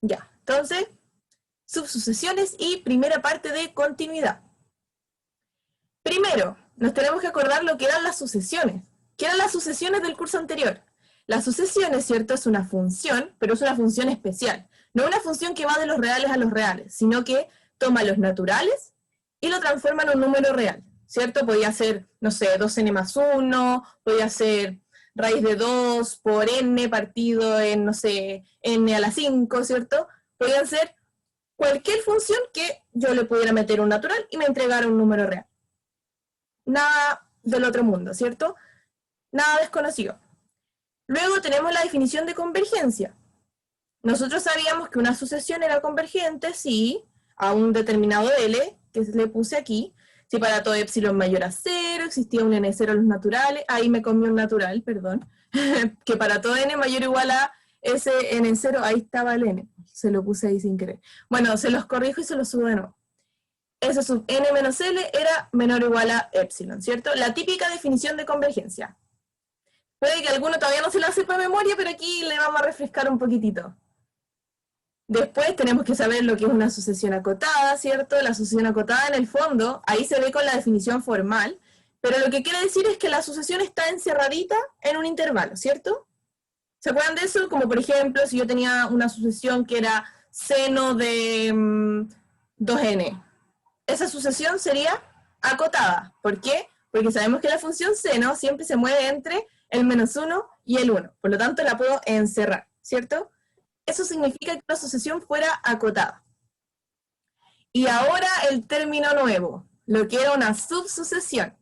Ya, entonces, subsucesiones y primera parte de continuidad. Primero, nos tenemos que acordar lo que eran las sucesiones. ¿Qué eran las sucesiones del curso anterior? Las sucesiones, ¿cierto? Es una función, pero es una función especial. No una función que va de los reales a los reales, sino que toma los naturales y lo transforma en un número real, ¿cierto? Podía ser, no sé, 2n más 1, podía ser raíz de 2 por n partido en, no sé, n a la 5, ¿cierto? Podían ser cualquier función que yo le pudiera meter un natural y me entregara un número real. Nada del otro mundo, ¿cierto? Nada desconocido. Luego tenemos la definición de convergencia. Nosotros sabíamos que una sucesión era convergente si a un determinado L, que le puse aquí, si para todo epsilon mayor a 0 existía un n0 en los naturales, ahí me comí un natural, perdón, que para todo n mayor o igual a ese n0, ahí estaba el n, se lo puse ahí sin querer. Bueno, se los corrijo y se los subo de nuevo. S sub n menos L era menor o igual a epsilon, ¿cierto? La típica definición de convergencia. Puede que alguno todavía no se la sepa de memoria, pero aquí le vamos a refrescar un poquitito. Después tenemos que saber lo que es una sucesión acotada, ¿cierto? La sucesión acotada en el fondo, ahí se ve con la definición formal, pero lo que quiere decir es que la sucesión está encerradita en un intervalo, ¿cierto? ¿Se acuerdan de eso? Como por ejemplo, si yo tenía una sucesión que era seno de 2n. Esa sucesión sería acotada. ¿Por qué? Porque sabemos que la función seno siempre se mueve entre el menos 1 y el 1. Por lo tanto, la puedo encerrar, ¿cierto? Eso significa que la sucesión fuera acotada. Y ahora el término nuevo, lo que era una subsucesión.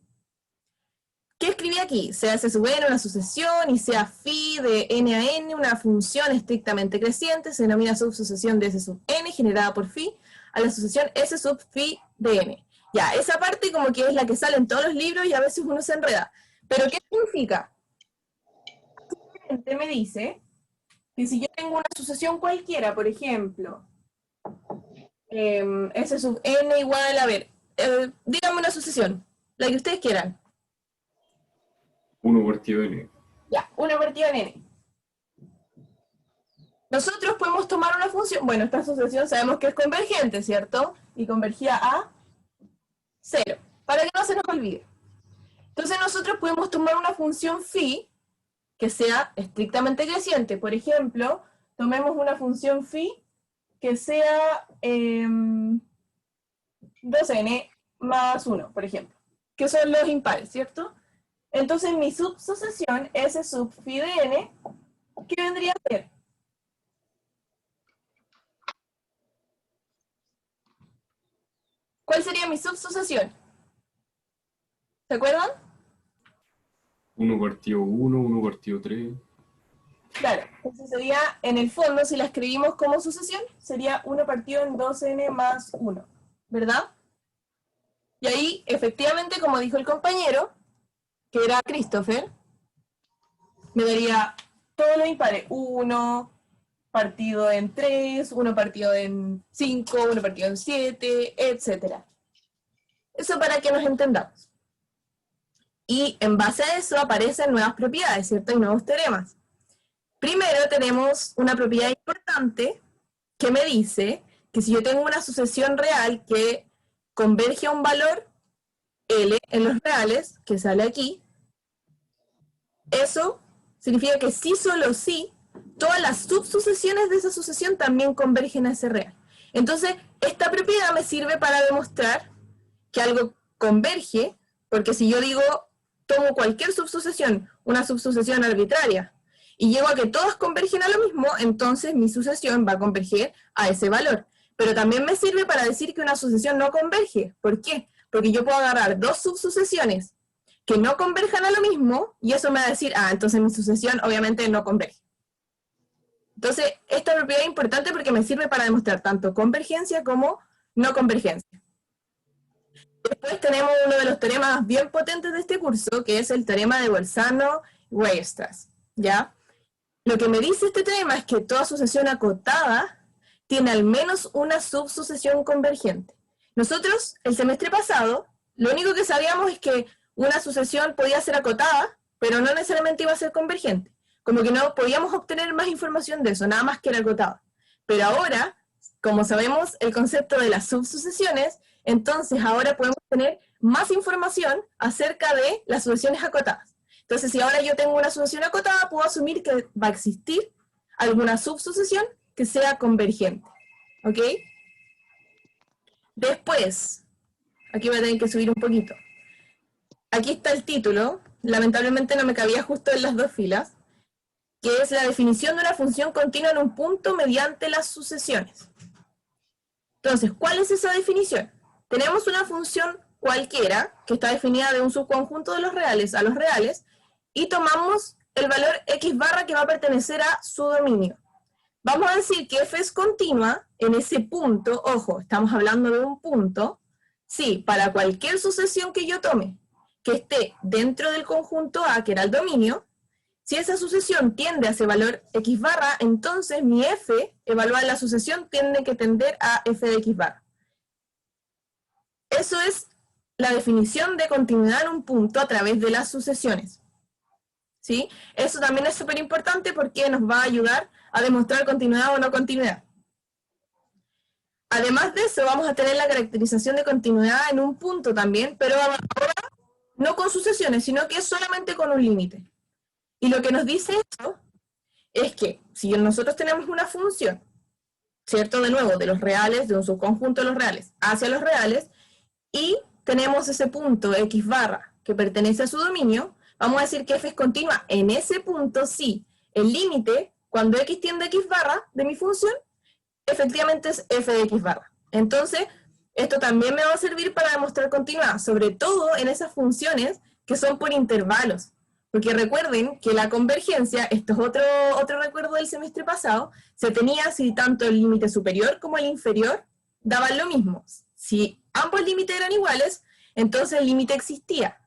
¿Qué escribí aquí? Sea S sub n una sucesión y sea phi de n a n una función estrictamente creciente, se denomina subsucesión de S sub n generada por phi a la sucesión S sub phi de n. Ya, esa parte como que es la que sale en todos los libros y a veces uno se enreda. ¿Pero qué significa? Me dice que si yo tengo una sucesión cualquiera, por ejemplo, S sub n igual, a ver, díganme una sucesión, la que ustedes quieran. 1 partido n. Ya, 1 partido en n. Nosotros podemos tomar una función, bueno, esta sucesión sabemos que es convergente, ¿cierto? Y convergía a 0, para que no se nos olvide. Entonces nosotros podemos tomar una función phi que sea estrictamente creciente. Por ejemplo, tomemos una función phi que sea 2n más 1, por ejemplo, que son los impares, ¿cierto? Entonces mi subsucesión S sub phi de n, ¿qué vendría a ser? ¿Cuál sería mi subsucesión? ¿Se acuerdan? 1 partido 1, 1 partido 3. Claro, entonces sería, en el fondo, si la escribimos como sucesión, sería 1 partido en 2n más 1, ¿verdad? Y ahí, efectivamente, como dijo el compañero, que era Christopher, me daría todos los impares, 1 partido en 3, 1 partido en 5, 1 partido en 7, etc. Eso para que nos entendamos. Y en base a eso aparecen nuevas propiedades, ¿cierto? Y nuevos teoremas. Primero tenemos una propiedad importante que me dice que si yo tengo una sucesión real que converge a un valor L en los reales, que sale aquí, eso significa que sí, solo sí, todas las subsucesiones de esa sucesión también convergen a ese real. Entonces, esta propiedad me sirve para demostrar que algo converge, porque si yo digo, tomo cualquier subsucesión, una subsucesión arbitraria, y llego a que todas convergen a lo mismo, entonces mi sucesión va a converger a ese valor. Pero también me sirve para decir que una sucesión no converge. ¿Por qué? Porque yo puedo agarrar dos subsucesiones que no converjan a lo mismo, y eso me va a decir, entonces mi sucesión obviamente no converge. Entonces, esta propiedad es importante porque me sirve para demostrar tanto convergencia como no convergencia. Después tenemos uno de los teoremas bien potentes de este curso, que es el teorema de Bolzano-Weierstrass, ¿ya? Lo que me dice este teorema es que toda sucesión acotada tiene al menos una subsucesión convergente. Nosotros, el semestre pasado, lo único que sabíamos es que una sucesión podía ser acotada, pero no necesariamente iba a ser convergente. Como que no podíamos obtener más información de eso, nada más que era acotada. Pero ahora, como sabemos el concepto de las subsucesiones, entonces ahora podemos tener más información acerca de las sucesiones acotadas. Entonces, si ahora yo tengo una sucesión acotada, puedo asumir que va a existir alguna subsucesión que sea convergente. ¿Ok? Después, aquí voy a tener que subir un poquito. Aquí está el título, lamentablemente no me cabía justo en las dos filas, que es la definición de una función continua en un punto mediante las sucesiones. Entonces, ¿cuál es esa definición? Tenemos una función cualquiera, que está definida de un subconjunto de los reales a los reales, y tomamos el valor x barra que va a pertenecer a su dominio. Vamos a decir que f es continua en ese punto, ojo, estamos hablando de un punto, sí, para cualquier sucesión que yo tome, que esté dentro del conjunto A, que era el dominio, si esa sucesión tiende a ese valor x barra, entonces mi f, evaluada en la sucesión, tiene que tender a f de x barra. Eso es la definición de continuidad en un punto a través de las sucesiones. ¿Sí? Eso también es súper importante porque nos va a ayudar a demostrar continuidad o no continuidad. Además de eso, vamos a tener la caracterización de continuidad en un punto también, pero ahora no con sucesiones, sino que solamente con un límite. Y lo que nos dice esto es que si nosotros tenemos una función, ¿cierto? De nuevo, de los reales, de un subconjunto de los reales hacia los reales, y tenemos ese punto x barra que pertenece a su dominio, vamos a decir que f es continua en ese punto si el límite, cuando x tiende a x barra de mi función, efectivamente es f de x barra. Entonces, esto también me va a servir para demostrar continuidad, sobre todo en esas funciones que son por intervalos. Porque recuerden que la convergencia, esto es otro recuerdo del semestre pasado, se tenía si tanto el límite superior como el inferior daban lo mismo. Si ambos límites eran iguales, entonces el límite existía.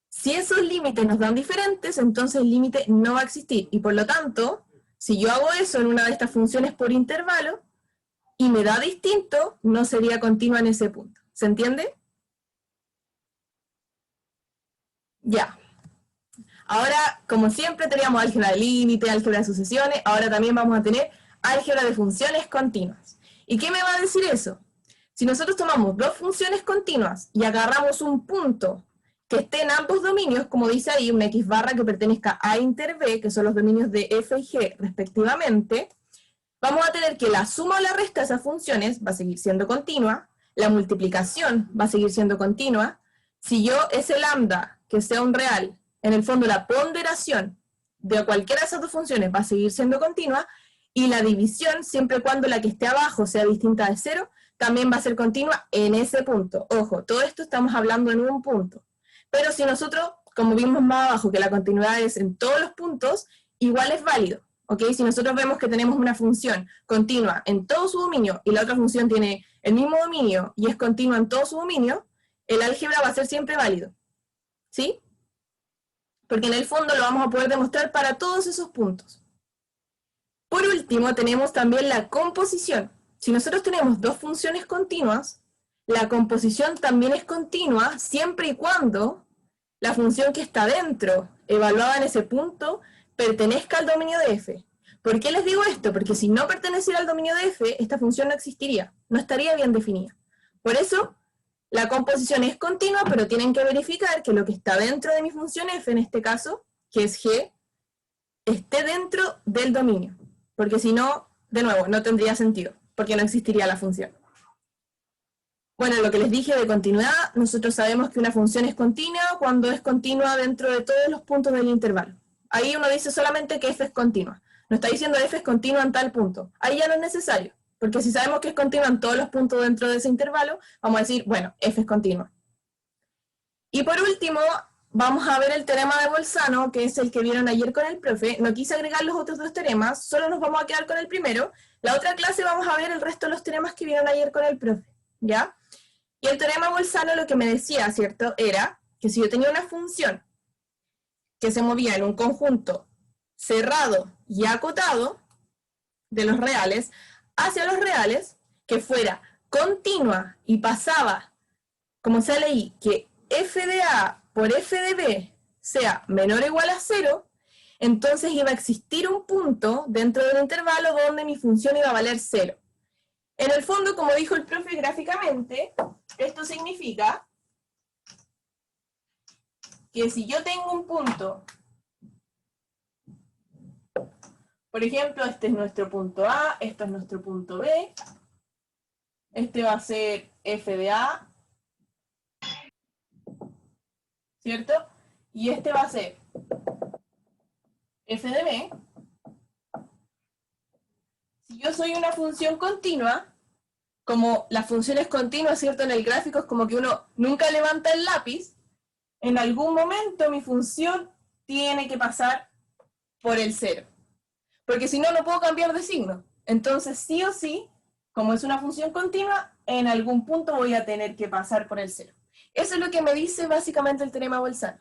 Si esos límites nos dan diferentes, entonces el límite no va a existir. Y por lo tanto, si yo hago eso en una de estas funciones por intervalo, y me da distinto, no sería continua en ese punto. ¿Se entiende? Ya. Ahora, como siempre, teníamos álgebra de límite, álgebra de sucesiones, ahora también vamos a tener álgebra de funciones continuas. ¿Y qué me va a decir eso? Si nosotros tomamos dos funciones continuas y agarramos un punto que esté en ambos dominios, como dice ahí, una x barra que pertenezca a inter b, que son los dominios de f y g respectivamente, vamos a tener que la suma o la resta de esas funciones va a seguir siendo continua, la multiplicación va a seguir siendo continua, si yo ese lambda, que sea un real, en el fondo la ponderación de cualquiera de esas dos funciones va a seguir siendo continua, y la división, siempre y cuando la que esté abajo sea distinta de 0, también va a ser continua en ese punto. Ojo, todo esto estamos hablando en un punto. Pero si nosotros, como vimos más abajo, que la continuidad es en todos los puntos, igual es válido. ¿Ok? Si nosotros vemos que tenemos una función continua en todo su dominio, y la otra función tiene el mismo dominio, y es continua en todo su dominio, el álgebra va a ser siempre válido. ¿Sí? Porque en el fondo lo vamos a poder demostrar para todos esos puntos. Por último, tenemos también la composición. Si nosotros tenemos dos funciones continuas, la composición también es continua siempre y cuando la función que está dentro, evaluada en ese punto, pertenezca al dominio de f. ¿Por qué les digo esto? Porque si no perteneciera al dominio de f, esta función no existiría, no estaría bien definida. Por eso, la composición es continua, pero tienen que verificar que lo que está dentro de mi función f, en este caso, que es g, esté dentro del dominio. Porque si no, de nuevo, no tendría sentido, porque no existiría la función. Bueno, lo que les dije de continuidad, nosotros sabemos que una función es continua cuando es continua dentro de todos los puntos del intervalo. Ahí uno dice solamente que f es continua. No está diciendo f es continua en tal punto. Ahí ya no es necesario, porque si sabemos que es continua en todos los puntos dentro de ese intervalo, vamos a decir, bueno, f es continua. Y por último, vamos a ver el teorema de Bolzano, que es el que vieron ayer con el profe. No quise agregar los otros dos teoremas, solo nos vamos a quedar con el primero. La otra clase vamos a ver el resto de los teoremas que vieron ayer con el profe, ¿ya? Y el teorema de Bolzano lo que me decía, ¿cierto? Era que si yo tenía una función que se movía en un conjunto cerrado y acotado de los reales hacia los reales, que fuera continua y pasaba, como sale ahí, que f de a por f de b sea menor o igual a 0, entonces iba a existir un punto dentro del intervalo donde mi función iba a valer 0. En el fondo, como dijo el profe gráficamente, esto significa que si yo tengo un punto, por ejemplo, este es nuestro punto A, esto es nuestro punto B, este va a ser f de A, ¿cierto? Y este va a ser f de B. Si yo soy una función continua, como las funciones continuas, ¿cierto? En el gráfico es como que uno nunca levanta el lápiz, en algún momento mi función tiene que pasar por el 0. Porque si no, no puedo cambiar de signo. Entonces, sí o sí, como es una función continua, en algún punto voy a tener que pasar por el 0. Eso es lo que me dice básicamente el teorema Bolzano.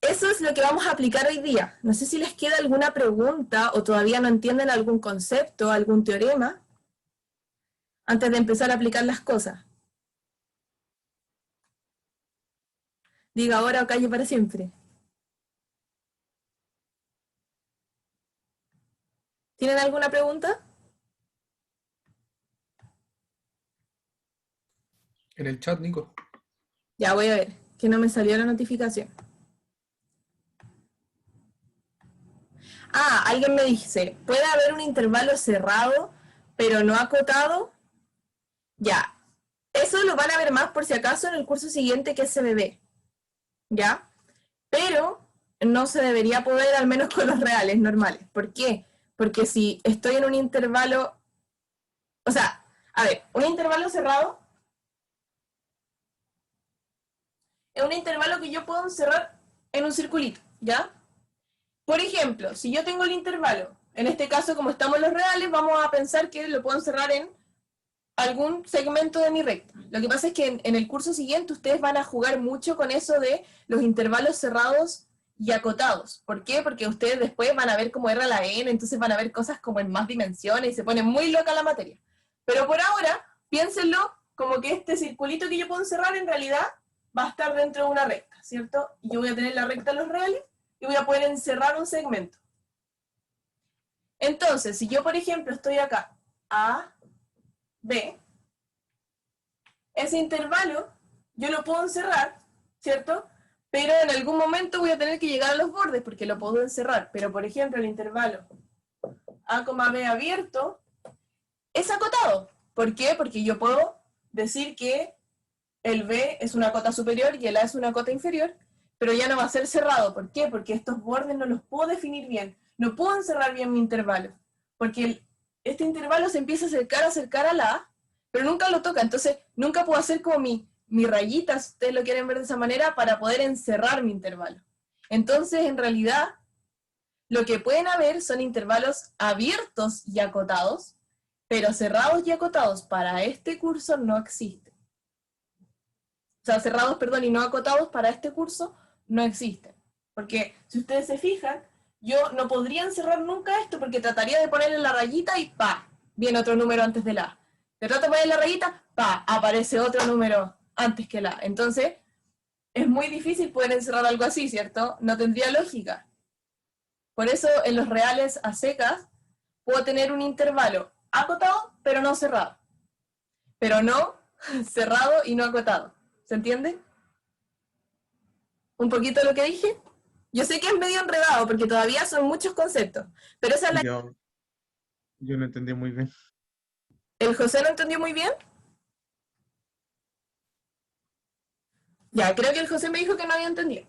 Eso es lo que vamos a aplicar hoy día. No sé si les queda alguna pregunta o todavía no entienden algún concepto, algún teorema, antes de empezar a aplicar las cosas. Diga ahora o calle para siempre. ¿Tienen alguna pregunta? En el chat, Nico. Ya voy a ver, que no me salió la notificación. Ah, alguien me dice, ¿puede haber un intervalo cerrado, pero no acotado? Ya, eso lo van a ver más por si acaso en el curso siguiente que es CBB. ¿Ya? Pero no se debería poder, al menos con los reales normales. ¿Por qué? Porque si estoy en un intervalo, o sea, a ver, un intervalo cerrado es un intervalo que yo puedo encerrar en un circulito, ¿ya? Por ejemplo, si yo tengo el intervalo, en este caso como estamos en los reales, vamos a pensar que lo puedo encerrar en algún segmento de mi recta. Lo que pasa es que en el curso siguiente ustedes van a jugar mucho con eso de los intervalos cerrados y acotados. ¿Por qué? Porque ustedes después van a ver cómo R a la N, entonces van a ver cosas como en más dimensiones y se pone muy loca la materia. Pero por ahora, piénsenlo como que este circulito que yo puedo encerrar en realidad va a estar dentro de una recta, ¿cierto? Y yo voy a tener la recta de los reales y voy a poder encerrar un segmento. Entonces, si yo, por ejemplo, estoy acá, A, B, ese intervalo yo lo puedo encerrar, ¿cierto? Pero en algún momento voy a tener que llegar a los bordes porque lo puedo encerrar. Pero, por ejemplo, el intervalo A, B abierto es acotado. ¿Por qué? Porque yo puedo decir que el B es una cota superior y el A es una cota inferior, pero ya no va a ser cerrado. ¿Por qué? Porque estos bordes no los puedo definir bien. No puedo encerrar bien mi intervalo. Porque este intervalo se empieza a acercar a la A, pero nunca lo toca. Entonces, nunca puedo hacer como mi rayita, si ustedes lo quieren ver de esa manera, para poder encerrar mi intervalo. Entonces, en realidad, lo que pueden haber son intervalos abiertos y acotados, pero cerrados y acotados para este curso no existen. O sea, cerrados, perdón, y no acotados para este curso no existen. Porque si ustedes se fijan, yo no podría encerrar nunca esto porque trataría de ponerle la rayita y ¡pa! Viene otro número antes de la A. Te trato de poner la rayita, ¡pa! Aparece otro número antes que la A. Entonces, es muy difícil poder encerrar algo así, ¿cierto? No tendría lógica. Por eso, en los reales a secas, puedo tener un intervalo acotado, pero no cerrado. Pero no cerrado y no acotado. ¿Se entiende? ¿Un poquito lo que dije? Yo sé que es medio enredado porque todavía son muchos conceptos, pero esa es la... Yo no entendí muy bien. ¿El José no entendió muy bien? Ya, creo que el José me dijo que no había entendido.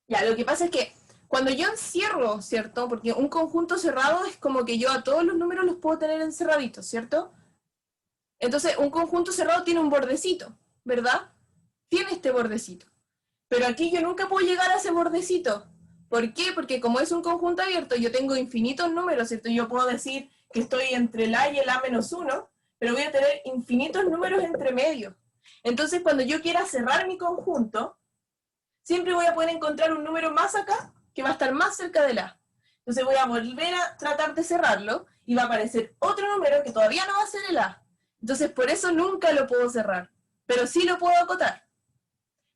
Ya, lo que pasa es que cuando yo encierro, ¿cierto? Porque un conjunto cerrado es como que yo a todos los números los puedo tener encerraditos, ¿cierto? Entonces, un conjunto cerrado tiene un bordecito, ¿verdad? Tiene este bordecito. Pero aquí yo nunca puedo llegar a ese bordecito. ¿Por qué? Porque como es un conjunto abierto, yo tengo infinitos números, ¿cierto? Yo puedo decir que estoy entre el A y el A-1, pero voy a tener infinitos números entre medio. Entonces, cuando yo quiera cerrar mi conjunto, siempre voy a poder encontrar un número más acá, que va a estar más cerca del A. Entonces voy a volver a tratar de cerrarlo, y va a aparecer otro número que todavía no va a ser el A. Entonces, por eso nunca lo puedo cerrar, pero sí lo puedo acotar.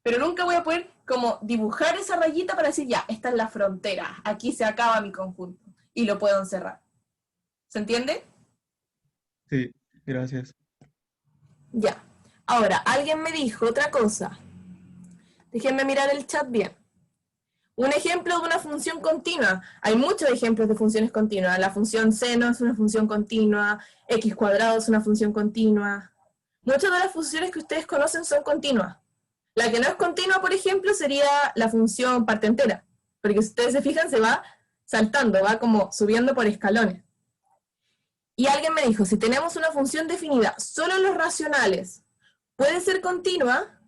Pero nunca voy a poder como dibujar esa rayita para decir, ya, esta es la frontera, aquí se acaba mi conjunto, y lo puedo encerrar. ¿Se entiende? Sí, gracias. Ya. Ahora, alguien me dijo otra cosa. Déjenme mirar el chat bien. Un ejemplo de una función continua. Hay muchos ejemplos de funciones continuas. La función seno es una función continua, x cuadrado es una función continua. Muchas de las funciones que ustedes conocen son continuas. La que no es continua, por ejemplo, sería la función parte entera. Porque si ustedes se fijan, se va saltando, va como subiendo por escalones. Y alguien me dijo, si tenemos una función definida solo en los racionales, ¿puede ser continua?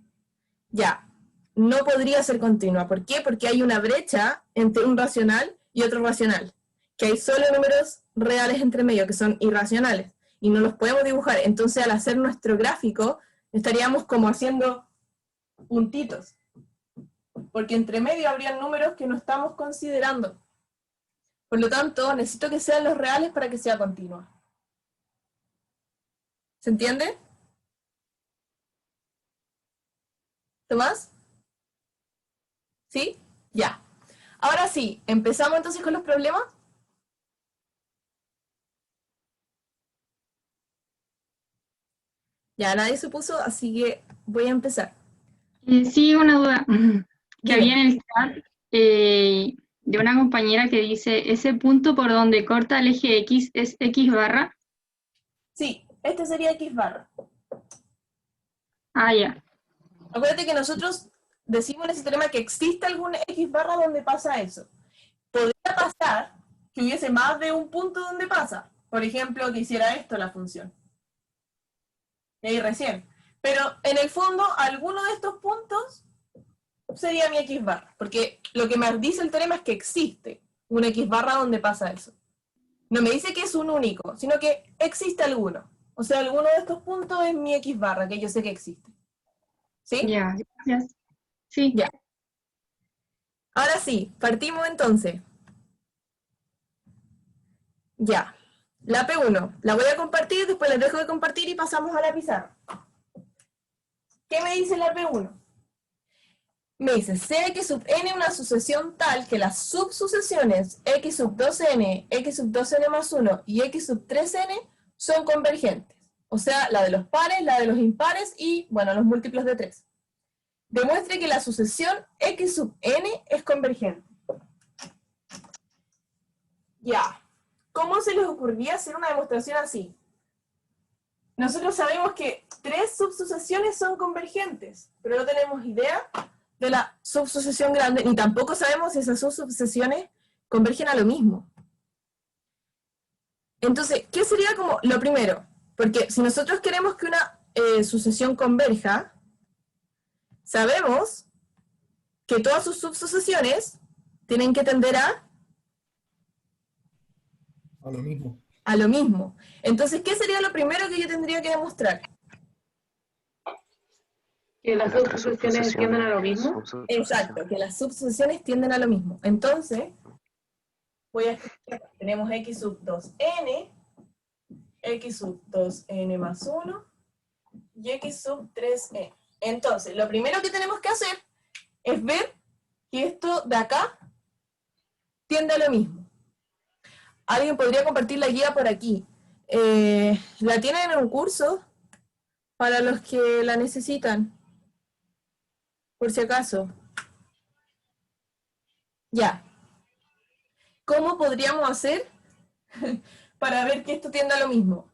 Ya, no podría ser continua. ¿Por qué? Porque hay una brecha entre un racional y otro racional. Que hay solo números reales entre medio, que son irracionales. Y no los podemos dibujar. Entonces, al hacer nuestro gráfico, estaríamos como haciendo puntitos. Porque entre medio habrían números que no estamos considerando. Por lo tanto, necesito que sean los reales para que sea continua. ¿Se entiende? ¿Tomás? ¿Sí? Ya. Ahora sí, ¿empezamos entonces con los problemas? Ya, nadie se puso, así que voy a empezar. Sí, una duda que había Dime. en el chat de una compañera que dice, ese punto por donde corta el eje X es X barra. Sí, este sería X barra. Ah, ya. Acuérdate que nosotros decimos en ese teorema que existe algún X barra donde pasa eso. Podría pasar que hubiese más de un punto donde pasa. Por ejemplo, que hiciera esto la función. Y ahí recién. Pero en el fondo, alguno de estos puntos sería mi X barra. Porque lo que me dice el teorema es que existe un X barra donde pasa eso. No me dice que es un único, sino que existe alguno. O sea, alguno de estos puntos es mi X barra, que yo sé que existe. ¿Sí? Ya, gracias. Sí. Ya. Ahora sí, partimos entonces. Ya. La P1. La voy a compartir, después la dejo de compartir y pasamos a la pizarra. ¿Qué me dice la P1? Me dice, Cx sub n una sucesión tal que las subsucesiones x sub 2n, x sub 2n más 1 y x sub 3n son convergentes. O sea, la de los pares, la de los impares y, bueno, los múltiplos de 3. Demuestre que la sucesión x sub n es convergente. Ya. ¿Cómo se les ocurría hacer una demostración así? Nosotros sabemos que 3 subsucesiones son convergentes, pero no tenemos idea de la subsucesión grande, ni tampoco sabemos si esas subsucesiones convergen a lo mismo. Entonces, ¿qué sería como lo primero? Porque si nosotros queremos que una sucesión converja, sabemos que todas sus subsucesiones tienen que tender A lo mismo. a lo mismo. Entonces, ¿qué sería lo primero que yo tendría que demostrar? Que las subsucesiones tienden a lo mismo. Exacto, que las subsucesiones tienden a lo mismo. Entonces, voy a escribir, tenemos x sub 2n, x sub 2n más 1 y x sub 3n. Entonces, lo primero que tenemos que hacer es ver que esto de acá tiende a lo mismo. Alguien podría compartir la guía por aquí. ¿La tienen en un curso? Para los que la necesitan. Por si acaso. Ya. ¿Cómo podríamos hacer para ver que esto tiende a lo mismo?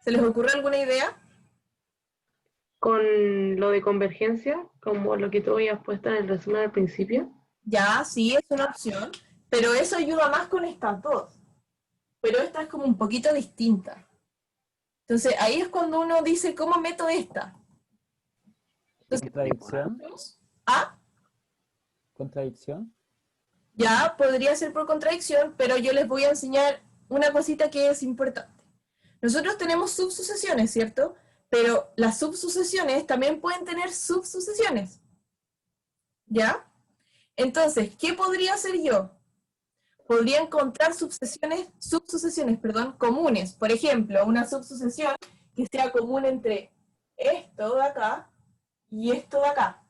¿Se les ocurre alguna idea? Con lo de convergencia, como lo que tú habías puesto en el resumen al principio. Ya, sí, es una opción, pero eso ayuda más con estas dos. Pero esta es como un poquito distinta. Entonces, ahí es cuando uno dice, ¿cómo meto esta? Entonces, ¿Contradicción? ¿ah? ¿Contradicción? Ya, podría ser por contradicción, pero yo les voy a enseñar una cosita que es importante. Nosotros tenemos subsucesiones, ¿cierto? Pero las subsucesiones también pueden tener subsucesiones. ¿Ya? Entonces, ¿qué podría hacer yo? Podría encontrar subsucesiones, comunes. Por ejemplo, una subsucesión que sea común entre esto de acá y esto de acá.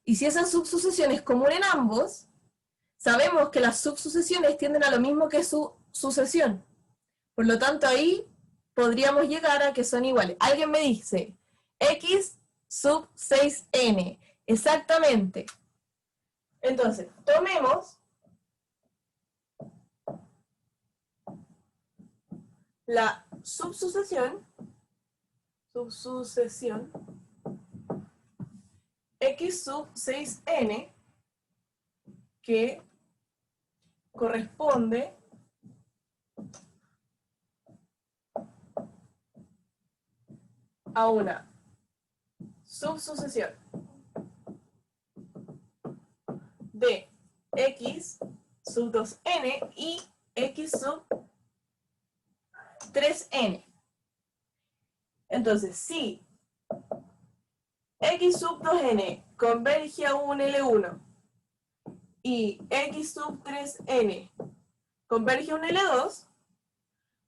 Y si esa subsucesión es común en ambos, sabemos que las subsucesiones tienden a lo mismo que su sucesión. Por lo tanto, ahí podríamos llegar a que son iguales. Alguien me dice, x sub 6n. Exactamente. Entonces, tomemos la subsucesión x sub 6n, que corresponde a una subsucesión de x sub 2n y x sub 3n. Entonces, si x sub 2n converge a un L1 y x sub 3n converge a un L2,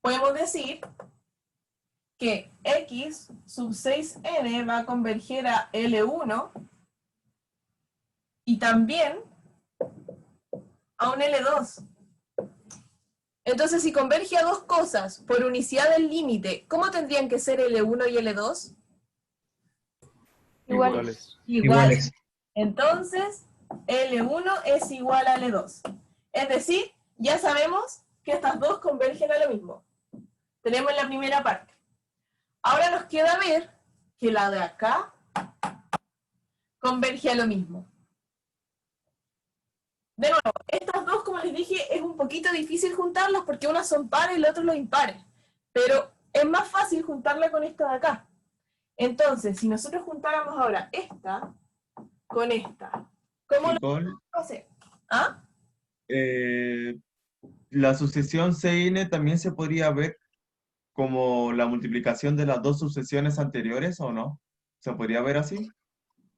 podemos decir que x sub 6n va a converger a L1 y también a un L2. Entonces, si converge a dos cosas por unicidad del límite, ¿cómo tendrían que ser L1 y L2? Iguales. Iguales. Entonces, L1 es igual a L2. Es decir, ya sabemos que estas dos convergen a lo mismo. Tenemos la primera parte. Ahora nos queda ver que la de acá converge a lo mismo. De nuevo, estas dos, como les dije, es un poquito difícil juntarlas porque unas son pares y las otras los impares. Pero es más fácil juntarla con esta de acá. Entonces, si nosotros juntáramos ahora esta con esta, ¿cómo lo podemos hacer? ¿Ah? La sucesión CN también se podría ver como la multiplicación de las dos sucesiones anteriores, ¿o no? ¿Se podría ver así?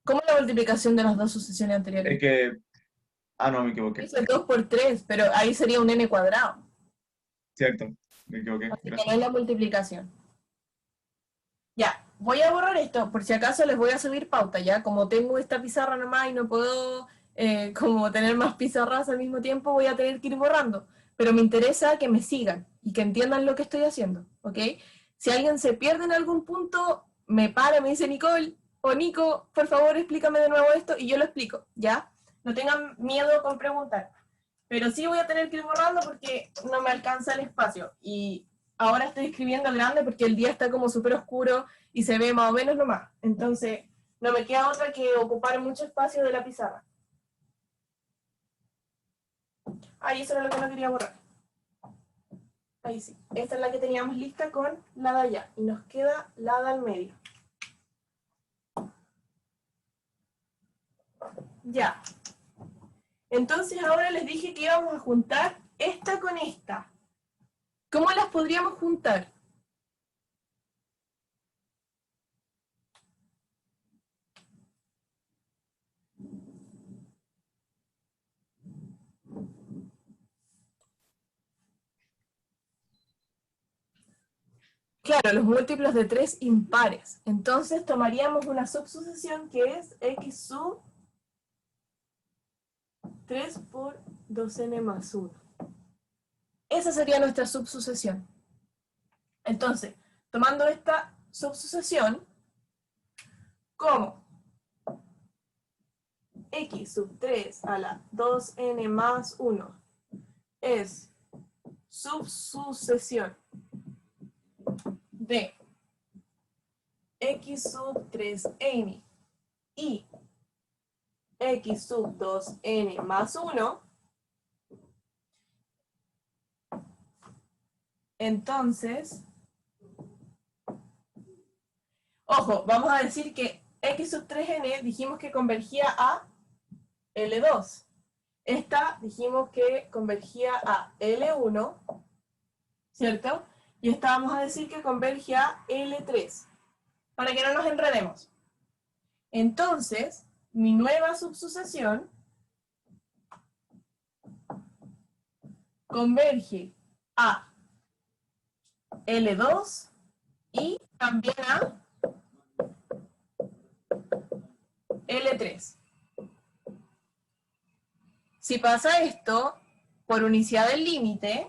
¿Cómo la multiplicación de las dos sucesiones Es anteriores? que... Ah, no, me equivoqué. Es el 2 por 3, pero ahí sería un n cuadrado. Cierto, me equivoqué. Así que no Gracias. es la multiplicación. Ya, voy a borrar esto, por si acaso les voy a subir pauta, ¿ya? Como tengo esta pizarra nomás y no puedo como tener más pizarras al mismo tiempo, voy a tener que ir borrando. Pero me interesa que me sigan y que entiendan lo que estoy haciendo, ¿ok? Si alguien se pierde en algún punto, me para, me dice Nicole o Nico, por favor explícame de nuevo esto y yo lo explico, ¿ya? No tengan miedo con preguntar. Pero sí voy a tener que ir borrando porque no me alcanza el espacio. Y ahora estoy escribiendo grande porque el día está como súper oscuro y se ve más o menos nomás. Entonces, no me queda otra que ocupar mucho espacio de la pizarra. Ahí eso era lo que no quería borrar. Ahí sí. Esta es la que teníamos lista con la de allá. Y nos queda la de al medio. Ya. Entonces ahora les dije que íbamos a juntar esta con esta. ¿Cómo las podríamos juntar? Claro, los múltiplos de 3 impares. Entonces tomaríamos una subsucesión que es x sub 3 por 2n más 1. Esa sería nuestra subsucesión. Entonces, tomando esta subsucesión, como x sub 3 a la 2n más 1 es subsucesión de x sub 3n y x sub 2n más 1, entonces, ojo, vamos a decir que x sub 3n dijimos que convergía a L2. Esta dijimos que convergía a L1, ¿cierto? Y esta vamos a decir que converge a L3, para que no nos enredemos. Entonces, mi nueva subsucesión converge a L2 y también a L3. Si pasa esto, por unicidad del límite,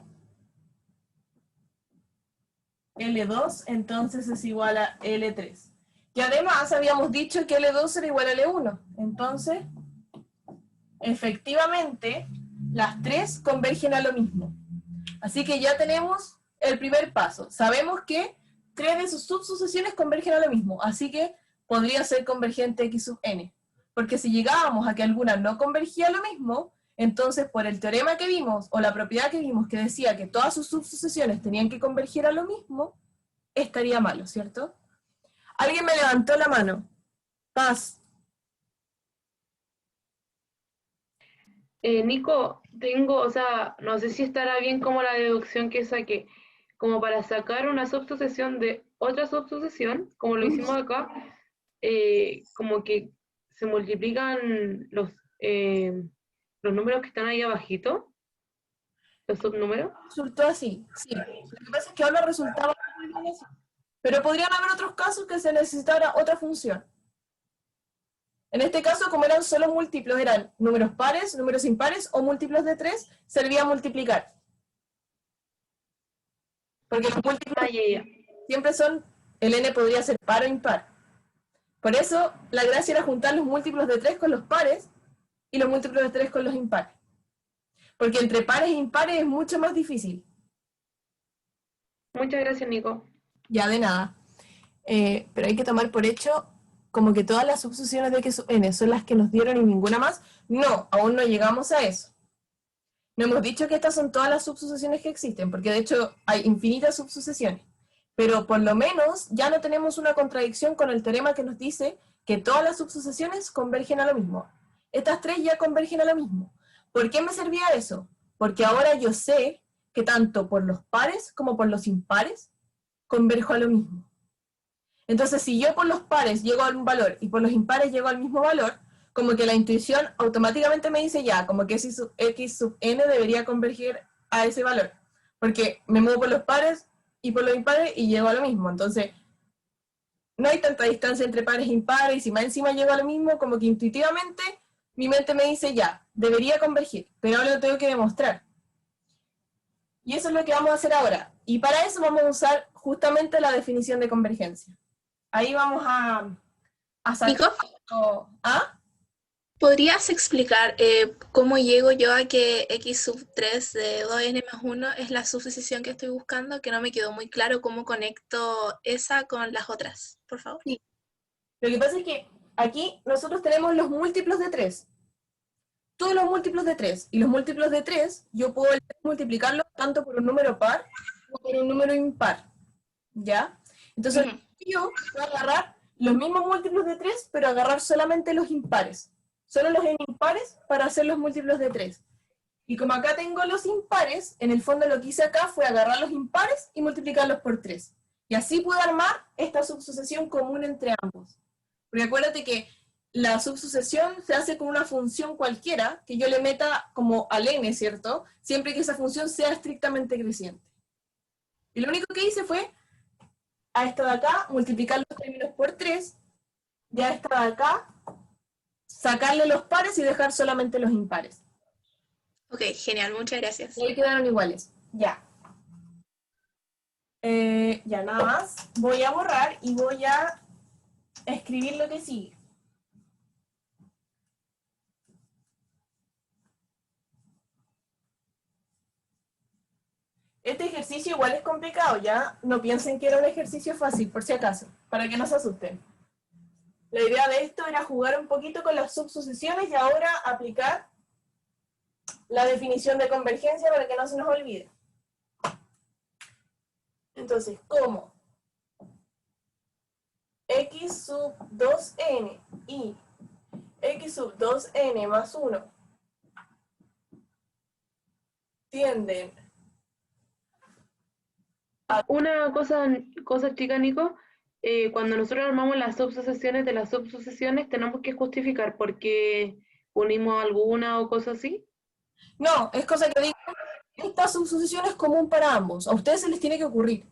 L2 entonces es igual a L3. Y además habíamos dicho que L2 era igual a L1. Entonces, efectivamente, las tres convergen a lo mismo. Así que ya tenemos el primer paso. Sabemos que tres de sus subsucesiones convergen a lo mismo. Así que podría ser convergente X sub n. Porque si llegábamos a que alguna no convergía a lo mismo, entonces por el teorema que vimos, o la propiedad que vimos que decía que todas sus subsucesiones tenían que converger a lo mismo, estaría malo, ¿cierto? Alguien me levantó la mano. Paz. Nico, tengo, o sea, no sé si estará bien como la deducción que saqué, como para sacar una subsucesión de otra subsucesión, como lo hicimos acá, como que se multiplican los números que están ahí abajito, los subnúmeros. Resultó así, sí. Lo que pasa es que ahora resultaba muy bien eso. Pero podrían haber otros casos que se necesitara otra función. En este caso, como eran solo múltiplos, eran números pares, números impares o múltiplos de 3, servía multiplicar. Porque los múltiplos siempre son, el n podría ser par o impar. Por eso, la gracia era juntar los múltiplos de 3 con los pares y los múltiplos de 3 con los impares. Porque entre pares e impares es mucho más difícil. Muchas gracias, Nico. Ya, de nada. Pero hay que tomar por hecho como que todas las subsucesiones de X sub n son las que nos dieron y ninguna más. No, aún no llegamos a eso. No hemos dicho que estas son todas las subsucesiones que existen, porque de hecho hay infinitas subsucesiones. Pero por lo menos ya no tenemos una contradicción con el teorema que nos dice que todas las subsucesiones convergen a lo mismo. Estas tres ya convergen a lo mismo. ¿Por qué me servía eso? Porque ahora yo sé que tanto por los pares como por los impares converjo a lo mismo. Entonces, si yo por los pares llego a un valor y por los impares llego al mismo valor, como que la intuición automáticamente me dice ya, como que X sub n debería converger a ese valor. Porque me muevo por los pares y por los impares y llego a lo mismo. Entonces, no hay tanta distancia entre pares e impares, y si más encima llego a lo mismo, como que intuitivamente mi mente me dice ya, debería convergir, pero ahora lo tengo que demostrar. Y eso es lo que vamos a hacer ahora. Y para eso vamos a usar justamente la definición de convergencia. Ahí vamos a sacar... Nico, ¿Ah? ¿podrías explicar cómo llego yo a que x sub 3 de 2n más 1 es la subsucesión que estoy buscando? Que no me quedó muy claro cómo conecto esa con las otras, por favor. Sí. Lo que pasa es que aquí nosotros tenemos los múltiplos de 3. Todos los múltiplos de 3. Y los múltiplos de 3 yo puedo multiplicarlos tanto por un número par como por un número impar. ¿Ya? Entonces yo voy a agarrar los mismos múltiplos de 3, pero agarrar solamente los impares. Solo los impares para hacer los múltiplos de 3. Y como acá tengo los impares, en el fondo lo que hice acá fue agarrar los impares y multiplicarlos por 3. Y así puedo armar esta subsucesión común entre ambos. Porque acuérdate que la subsucesión se hace con una función cualquiera que yo le meta como al n, ¿cierto? Siempre que esa función sea estrictamente creciente. Y lo único que hice fue a esta de acá multiplicar los términos por 3, y a esta de acá sacarle los pares y dejar solamente los impares. Ok, genial, muchas gracias. Y ahí quedaron iguales. Ya. Ya nada más. Voy a borrar y voy a escribir lo que sigue. Este ejercicio igual es complicado, ¿ya? No piensen que era un ejercicio fácil, por si acaso, para que no se asusten. La idea de esto era jugar un poquito con las subsucesiones y ahora aplicar la definición de convergencia para que no se nos olvide. Entonces, ¿cómo? X sub 2n y X sub 2n más 1 tienden a... Una cosa chica, Nico, cuando nosotros armamos las subsucesiones de las subsucesiones, tenemos que justificar por qué unimos alguna o cosas así. No, es cosa que digo, esta subsucesión es común para ambos. A ustedes se les tiene que ocurrir.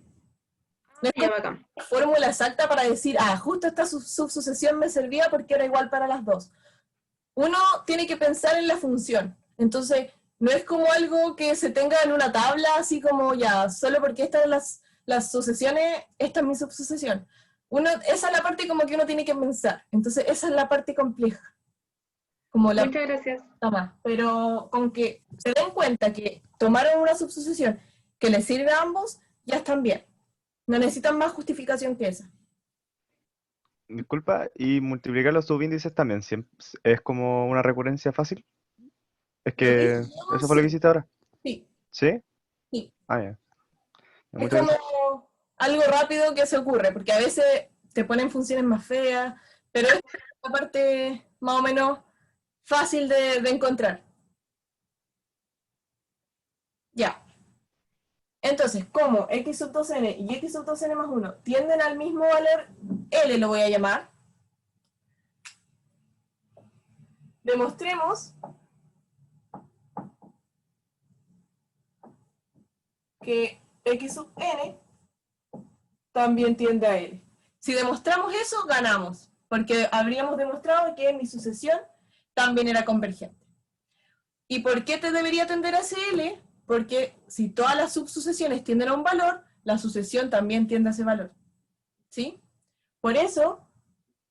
No es Ya, como bacán. una fórmula exacta para decir, justo esta subsucesión me servía porque era igual para las dos. Uno tiene que pensar en la función. Entonces, no es como algo que se tenga en una tabla, así como ya, solo porque estas son las sucesiones, esta es mi subsucesión. Esa es la parte como que uno tiene que pensar. Entonces, esa es la parte compleja. Como la Muchas gracias. más. Pero con que se den cuenta que tomaron una subsucesión que les sirve a ambos, ya están bien. No necesitan más justificación que esa. Disculpa, ¿y multiplicar los subíndices también es como una recurrencia fácil? Es Lo que que hicimos, eso fue lo que hiciste ahora. sí, ¿Sí? sí. Ah, ya. Es Muchas como gracias. algo rápido que se ocurre, porque a veces te ponen funciones más feas, pero esta es la parte más o menos fácil de encontrar. Ya. Entonces, como x sub 2n y x sub 2n más 1 tienden al mismo valor, L lo voy a llamar, demostremos que x sub n también tiende a L. Si demostramos eso, ganamos, porque habríamos demostrado que mi sucesión también era convergente. ¿Y por qué te debería tender a ese L? Porque si todas las subsucesiones tienden a un valor, la sucesión también tiende a ese valor. ¿Sí? Por eso,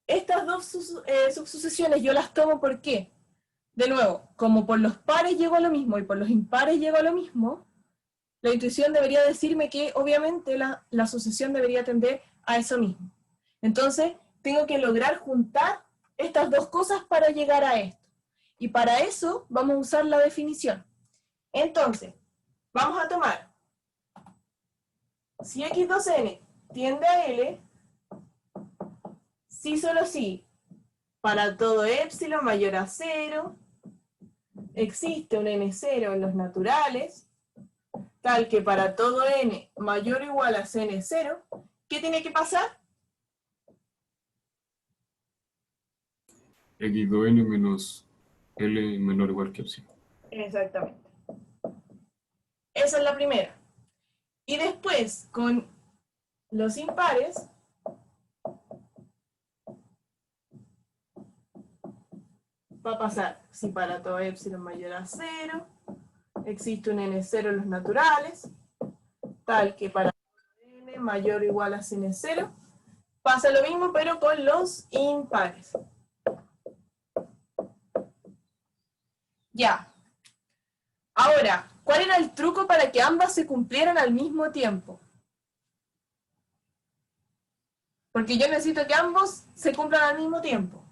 estas dos subsucesiones yo las tomo, ¿por qué? De nuevo, como por los pares llego a lo mismo y por los impares llego a lo mismo, la intuición debería decirme que obviamente la sucesión debería tender a eso mismo. Entonces, tengo que lograr juntar estas dos cosas para llegar a esto. Y para eso vamos a usar la definición. Entonces, vamos a tomar, si x2n tiende a L, si solo si, para todo épsilon mayor a 0, existe un n0 en los naturales, tal que para todo n mayor o igual a cn0, ¿qué tiene que pasar? X2n menos L menor o igual que epsilon. Exactamente. Esa es la primera. Y después, con los impares, va a pasar, si para todo épsilon mayor a 0, existe un n0 en los naturales, tal que para n mayor o igual a cn0, pasa lo mismo pero con los impares. Ya. Ahora, ¿cuál era el truco para que ambas se cumplieran al mismo tiempo? Porque yo necesito que ambos se cumplan al mismo tiempo.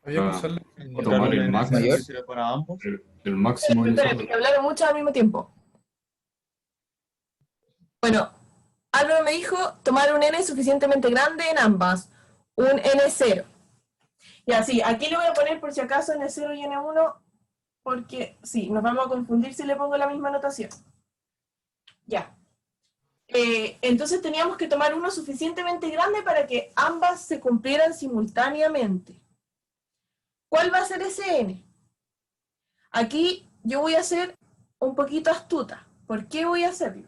Había que usarle tomar el máximo. que sirve para ambos. El máximo Espera, n0. porque hablaron mucho al mismo tiempo. Bueno, Álvaro me dijo tomar un n suficientemente grande en ambas. Un n0. Y así, aquí le voy a poner por si acaso n0 y n1, porque sí, nos vamos a confundir si le pongo la misma notación. Ya. Entonces teníamos que tomar uno suficientemente grande para que ambas se cumplieran simultáneamente. ¿Cuál va a ser ese n? Aquí yo voy a ser un poquito astuta. ¿Por qué voy a hacerlo?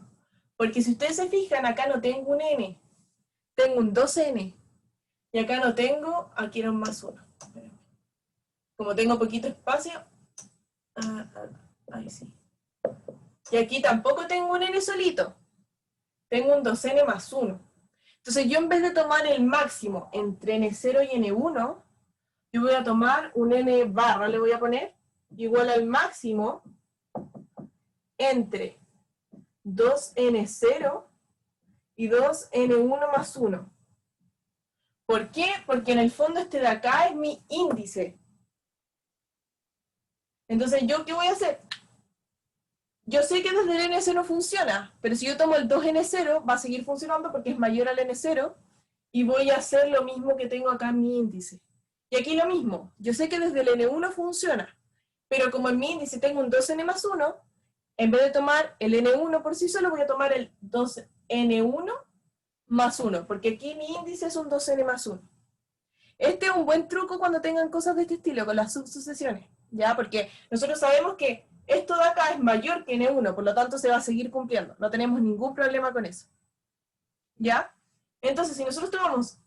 Porque si ustedes se fijan, acá no tengo un n, tengo un 2n. Y acá no tengo, aquí era un más 1. Como tengo poquito espacio, ahí sí. Y aquí tampoco tengo un n solito, tengo un 2n más 1. Entonces yo en vez de tomar el máximo entre n0 y n1, yo voy a tomar un n barra, le voy a poner, igual al máximo entre 2n0 y 2n1 más 1. ¿Por qué? Porque en el fondo este de acá es mi índice. Entonces, ¿yo qué voy a hacer? Yo sé que desde el n0 funciona, pero si yo tomo el 2n0, va a seguir funcionando porque es mayor al n0, y voy a hacer lo mismo que tengo acá en mi índice. Y aquí lo mismo, yo sé que desde el n1 funciona, pero como en mi índice tengo un 2n más 1, en vez de tomar el n1 por sí solo, voy a tomar el 2n1 más 1, porque aquí mi índice es un 2n más 1. Este es un buen truco cuando tengan cosas de este estilo, con las subsucesiones, ¿ya? Porque nosotros sabemos que esto de acá es mayor que n1, por lo tanto se va a seguir cumpliendo. No tenemos ningún problema con eso. ¿Ya? Entonces, si nosotros tomamos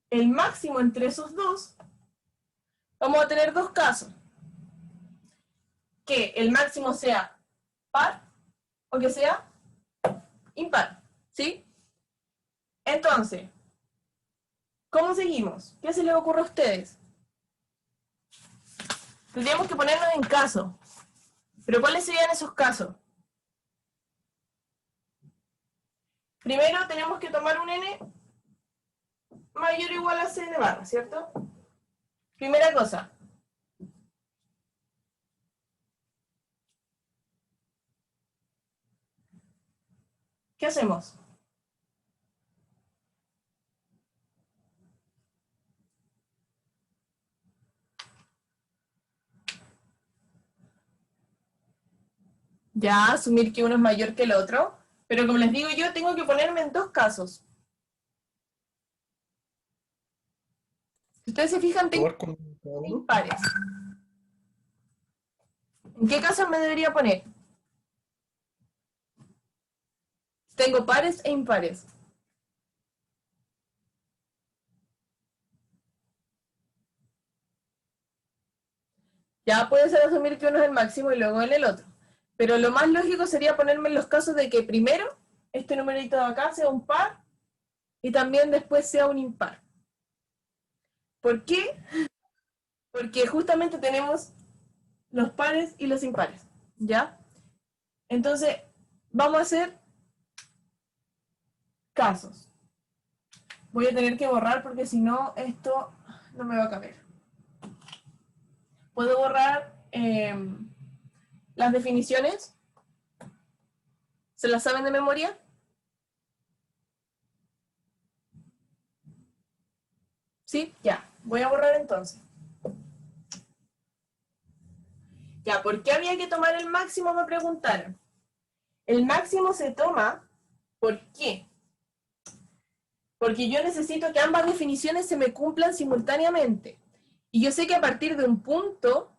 el máximo entre esos dos, vamos a tener dos casos. Que el máximo sea par o que sea impar, ¿sí? Entonces, ¿cómo seguimos? ¿Qué se les ocurre a ustedes? Tendríamos que ponernos en caso. ¿Pero cuáles serían esos casos? Primero tenemos que tomar un n mayor o igual a c de barra, ¿cierto? Primera cosa. ¿Qué hacemos? Ya, asumir que uno es mayor que el otro, pero como les digo yo, tengo que ponerme en dos casos. Si ustedes se fijan, tengo Probar con cada uno. impares. ¿En qué caso me debería poner? Tengo pares e impares. Ya puede ser asumir que uno es el máximo y luego en el otro. Pero lo más lógico sería ponerme en los casos de que primero este numerito de acá sea un par y también después sea un impar. ¿Por qué? Porque justamente tenemos los pares y los impares, ¿ya? Entonces, vamos a hacer casos. Voy a tener que borrar porque si no, esto no me va a caber. Puedo borrar las definiciones. ¿Se las saben de memoria? ¿Sí? Ya. Voy a borrar entonces. Ya, ¿por qué había que tomar el máximo? Me preguntaron. El máximo se toma, ¿por qué? Porque yo necesito que ambas definiciones se me cumplan simultáneamente. Y yo sé que a partir de un punto,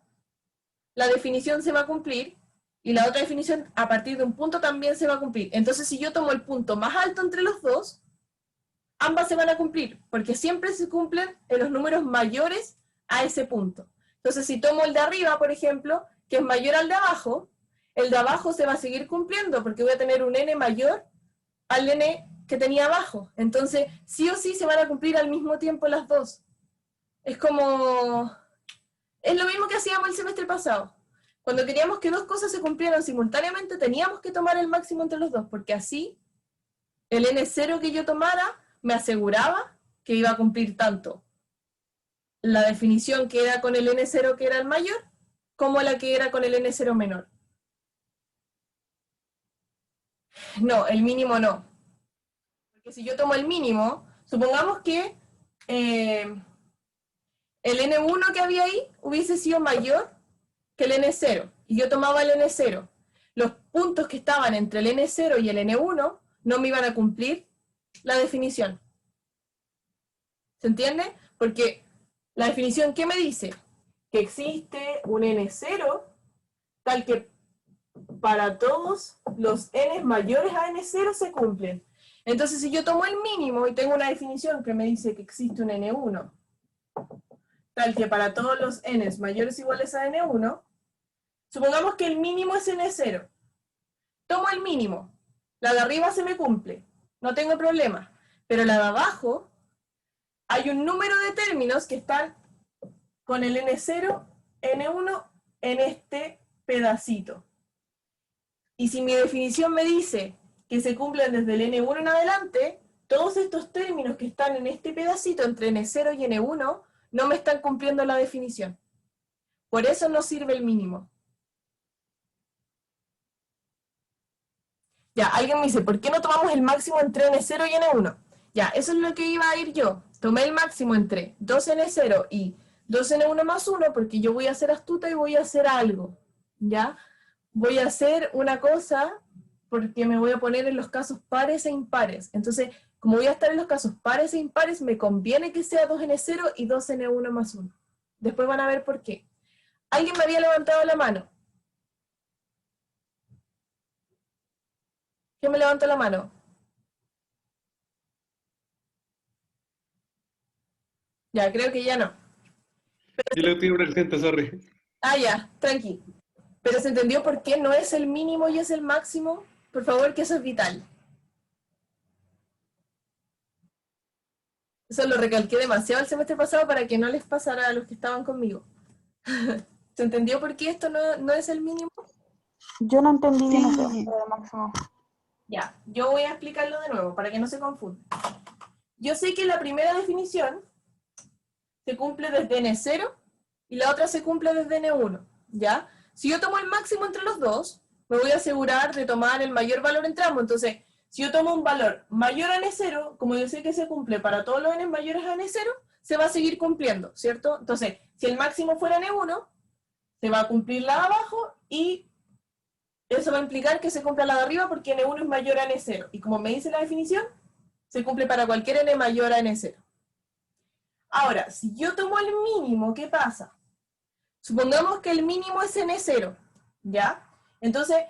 la definición se va a cumplir, y la otra definición a partir de un punto también se va a cumplir. Entonces, si yo tomo el punto más alto entre los dos, ambas se van a cumplir, porque siempre se cumplen en los números mayores a ese punto. Entonces, si tomo el de arriba, por ejemplo, que es mayor al de abajo, el de abajo se va a seguir cumpliendo, porque voy a tener un n mayor al n que tenía abajo. Entonces, sí o sí se van a cumplir al mismo tiempo las dos. Es como... es lo mismo que hacíamos el semestre pasado. Cuando queríamos que dos cosas se cumplieran simultáneamente, teníamos que tomar el máximo entre los dos, porque así el n0 que yo tomara me aseguraba que iba a cumplir tanto la definición que era con el n0 que era el mayor, como la que era con el n0 menor. No, el mínimo no. Porque si yo tomo el mínimo, supongamos que el n1 que había ahí hubiese sido mayor que el n0, y yo tomaba el n0. Los puntos que estaban entre el n0 y el n1 no me iban a cumplir la definición. ¿Se entiende? Porque la definición, ¿qué me dice? Que existe un n0 tal que para todos los n mayores a n0 se cumplen. Entonces, si yo tomo el mínimo y tengo una definición que me dice que existe un n1 tal que para todos los n mayores o iguales a n1, supongamos que el mínimo es n0. Tomo el mínimo. La de arriba se me cumple. No tengo problema. Pero la de abajo, hay un número de términos que están con el n0, n1 en este pedacito. Y si mi definición me dice que se cumplen desde el n1 en adelante, todos estos términos que están en este pedacito entre n0 y n1 no me están cumpliendo la definición. Por eso no sirve el mínimo. Ya, alguien me dice, ¿por qué no tomamos el máximo entre n0 y n1? Ya, eso es lo que iba a ir yo. Tomé el máximo entre 2n0 y 2n1 más 1 porque yo voy a ser astuta y voy a hacer algo. ¿Ya? Voy a hacer una cosa porque me voy a poner en los casos pares e impares. Entonces, como voy a estar en los casos pares e impares, me conviene que sea 2n0 y 2n1 más 1. Después van a ver por qué. ¿Alguien me había levantado la mano? ¿Quién me levantó la mano? Ya, creo que ya no. Yo lo estoy presente, sorry. Ah, ya, tranqui. Pero ¿se entendió por qué no es el mínimo y es el máximo? Por favor, que eso es vital. Eso lo recalqué demasiado el semestre pasado para que no les pasara a los que estaban conmigo. ¿Se entendió por qué esto no es el mínimo? Yo no entendí bien eso, Sí. lo de máximo. Ya, yo voy a explicarlo de nuevo para que no se confunda. Yo sé que la primera definición se cumple desde N0 y la otra se cumple desde N1, ¿ya? Si yo tomo el máximo entre los dos, me voy a asegurar de tomar el mayor valor entre ambos. Entonces, si yo tomo un valor mayor a N0, como yo sé que se cumple para todos los N mayores a N0, se va a seguir cumpliendo, ¿cierto? Entonces, si el máximo fuera N1, se va a cumplir la de abajo y eso va a implicar que se cumpla la de arriba porque N1 es mayor a N0. Y como me dice la definición, se cumple para cualquier N mayor a N0. Ahora, si yo tomo el mínimo, ¿qué pasa? Supongamos que el mínimo es N0, ¿ya? Entonces,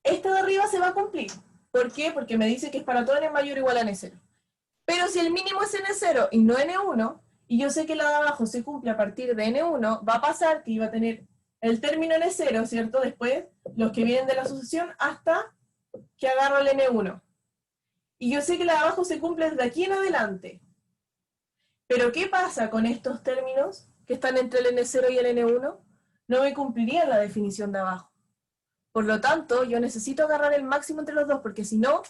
esta de arriba se va a cumplir. ¿Por qué? Porque me dice que es para todo N mayor o igual a N0. Pero si el mínimo es N0 y no N1, y yo sé que la de abajo se cumple a partir de N1, va a pasar que iba a tener el término N0, ¿cierto? Después, los que vienen de la sucesión hasta que agarro el N1. Y yo sé que la de abajo se cumple desde aquí en adelante. Pero ¿qué pasa con estos términos que están entre el N0 y el N1? No me cumpliría la definición de abajo. Por lo tanto, yo necesito agarrar el máximo entre los dos, porque si no,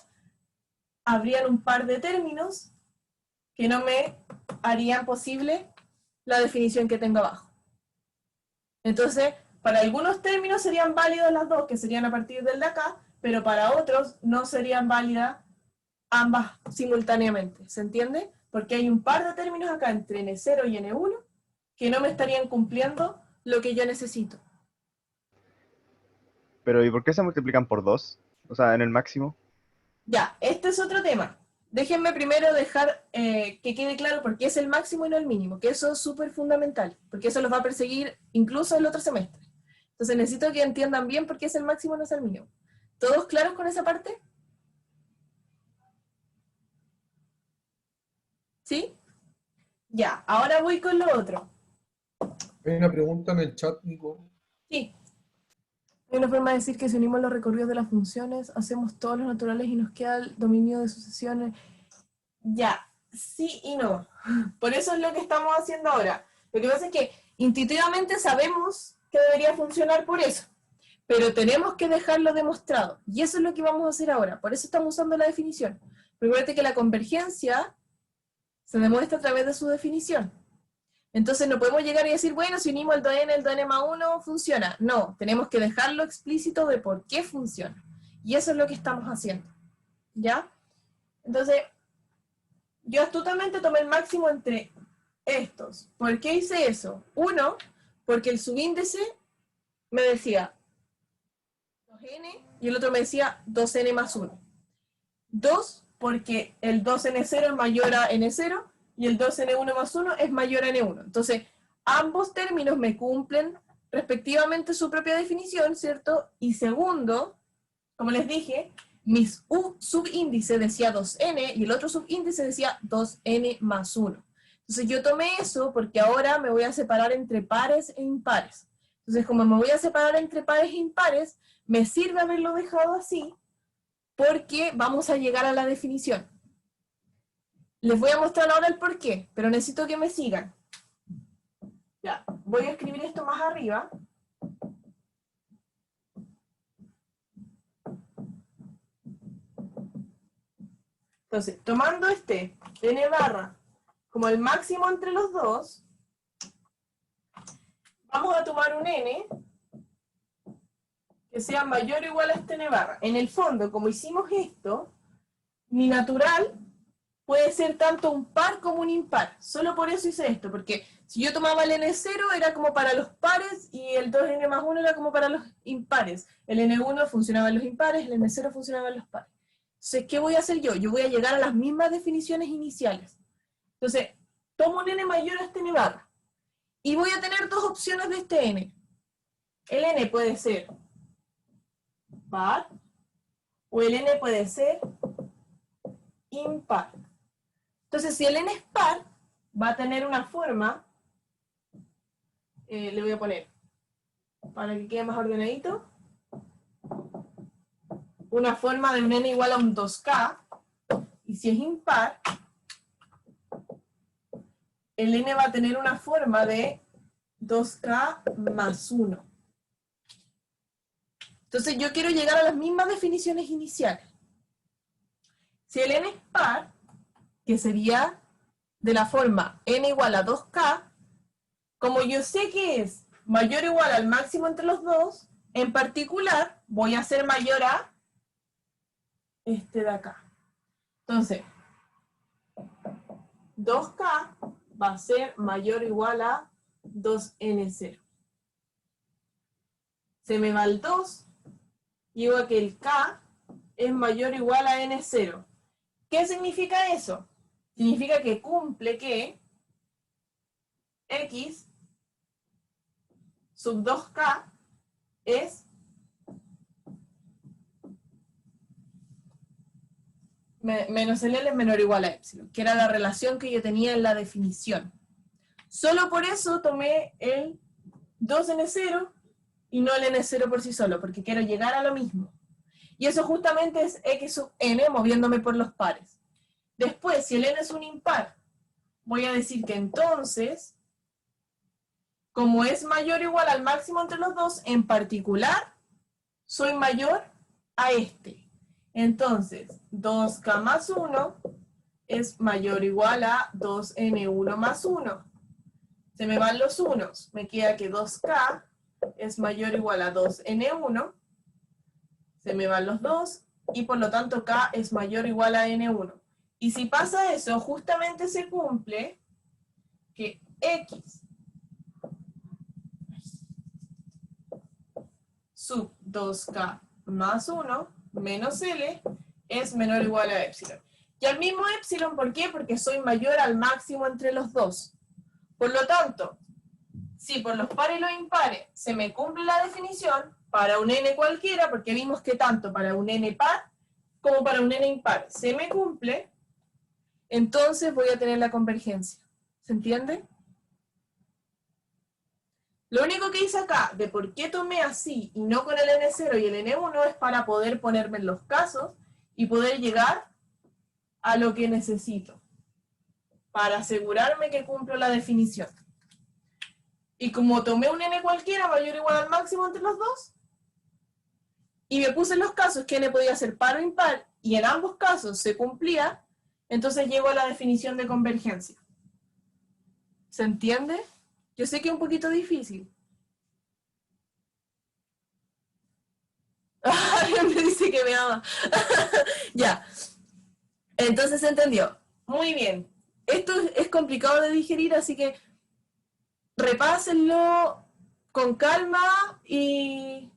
habrían un par de términos que no me harían posible la definición que tengo abajo. Entonces, para algunos términos serían válidas las dos, que serían a partir del de acá, pero para otros no serían válidas ambas simultáneamente. ¿Se entiende? Porque hay un par de términos acá entre N0 y N1 que no me estarían cumpliendo lo que yo necesito. Pero ¿y por qué se multiplican por 2? O sea, en el máximo. Ya, este es otro tema. Déjenme primero dejar que quede claro por qué es el máximo y no el mínimo, que eso es súper fundamental, porque eso los va a perseguir incluso el otro semestre. Entonces necesito que entiendan bien por qué es el máximo y no es el mínimo. ¿Todos claros con esa parte? ¿Sí? Ya, ahora voy con lo otro. Hay una pregunta en el chat, Nico. Sí. Hay una forma de decir que si unimos los recorridos de las funciones, hacemos todos los naturales y nos queda el dominio de sucesiones. Ya, sí y no. Por eso es lo que estamos haciendo ahora. Lo que pasa es que intuitivamente sabemos que debería funcionar por eso, pero tenemos que dejarlo demostrado. Y eso es lo que vamos a hacer ahora. Por eso estamos usando la definición. Recuerda que la convergencia se demuestra a través de su definición. Entonces no podemos llegar y decir, bueno, si unimos el 2n más 1, funciona. No, tenemos que dejarlo explícito de por qué funciona. Y eso es lo que estamos haciendo. ¿Ya? Entonces, yo astutamente tomé el máximo entre estos. ¿Por qué hice eso? Uno, porque el subíndice me decía 2n y el otro me decía 2n más 1. Dos, porque el 2n0 es mayor a n0 y el 2n1 más 1 es mayor a n1. Entonces, ambos términos me cumplen respectivamente su propia definición, ¿cierto? Y segundo, como les dije, mi subíndice decía 2n y el otro subíndice decía 2n más 1. Entonces yo tomé eso porque ahora me voy a separar entre pares e impares. Entonces como me voy a separar entre pares e impares, me sirve haberlo dejado así porque vamos a llegar a la definición. Les voy a mostrar ahora el por qué, pero necesito que me sigan. Ya, voy a escribir esto más arriba. Entonces, tomando este n barra como el máximo entre los dos, vamos a tomar un n que sea mayor o igual a este n barra. En el fondo, como hicimos esto, mi natural puede ser tanto un par como un impar. Solo por eso hice esto, porque si yo tomaba el n0 era como para los pares y el 2n más 1 era como para los impares. El n1 funcionaba en los impares, el n0 funcionaba en los pares. Entonces, ¿qué voy a hacer yo? Yo voy a llegar a las mismas definiciones iniciales. Entonces, tomo un n mayor a este n barra. Y voy a tener dos opciones de este n. El n puede ser par, o el n puede ser impar. Entonces, si el n es par, va a tener una forma, le voy a poner, para que quede más ordenadito, una forma de un n igual a un 2k, y si es impar, el n va a tener una forma de 2k más 1. Entonces yo quiero llegar a las mismas definiciones iniciales. Si el n es par, que sería de la forma n igual a 2k, como yo sé que es mayor o igual al máximo entre los dos, en particular voy a hacer mayor a este de acá. Entonces, 2k va a ser mayor o igual a 2n0. Se me va el 2, y digo que el k es mayor o igual a n0. ¿Qué significa eso? Significa que cumple que x sub 2k es menos el L es menor o igual a epsilon, que era la relación que yo tenía en la definición. Solo por eso tomé el 2n0 y no el n0 por sí solo, porque quiero llegar a lo mismo. Y eso justamente es x sub n, moviéndome por los pares. Después, si el n es un impar, voy a decir que entonces, como es mayor o igual al máximo entre los dos, en particular, soy mayor a este. Entonces, 2k más 1 es mayor o igual a 2n1 más 1. Se me van los unos. Me queda que 2k es mayor o igual a 2n1. Se me van los 2. Y por lo tanto k es mayor o igual a n1. Y si pasa eso, justamente se cumple que x sub 2k más 1 menos L es menor o igual a epsilon. Y al mismo epsilon, ¿por qué? Porque soy mayor al máximo entre los dos. Por lo tanto, si por los pares y los impares se me cumple la definición, para un n cualquiera, porque vimos que tanto para un n par como para un n impar se me cumple, entonces voy a tener la convergencia. ¿Se entiende? Lo único que hice acá, de por qué tomé así y no con el n0 y el n1, es para poder ponerme en los casos y poder llegar a lo que necesito, para asegurarme que cumplo la definición. Y como tomé un n cualquiera mayor o igual al máximo entre los dos, y me puse en los casos que n podía ser par o impar, y en ambos casos se cumplía, entonces llego a la definición de convergencia. ¿Se entiende? Yo sé que es un poquito difícil. Alguien me dice que me ama. Ya. Entonces se entendió. Muy bien. Esto es complicado de digerir, así que repásenlo con calma y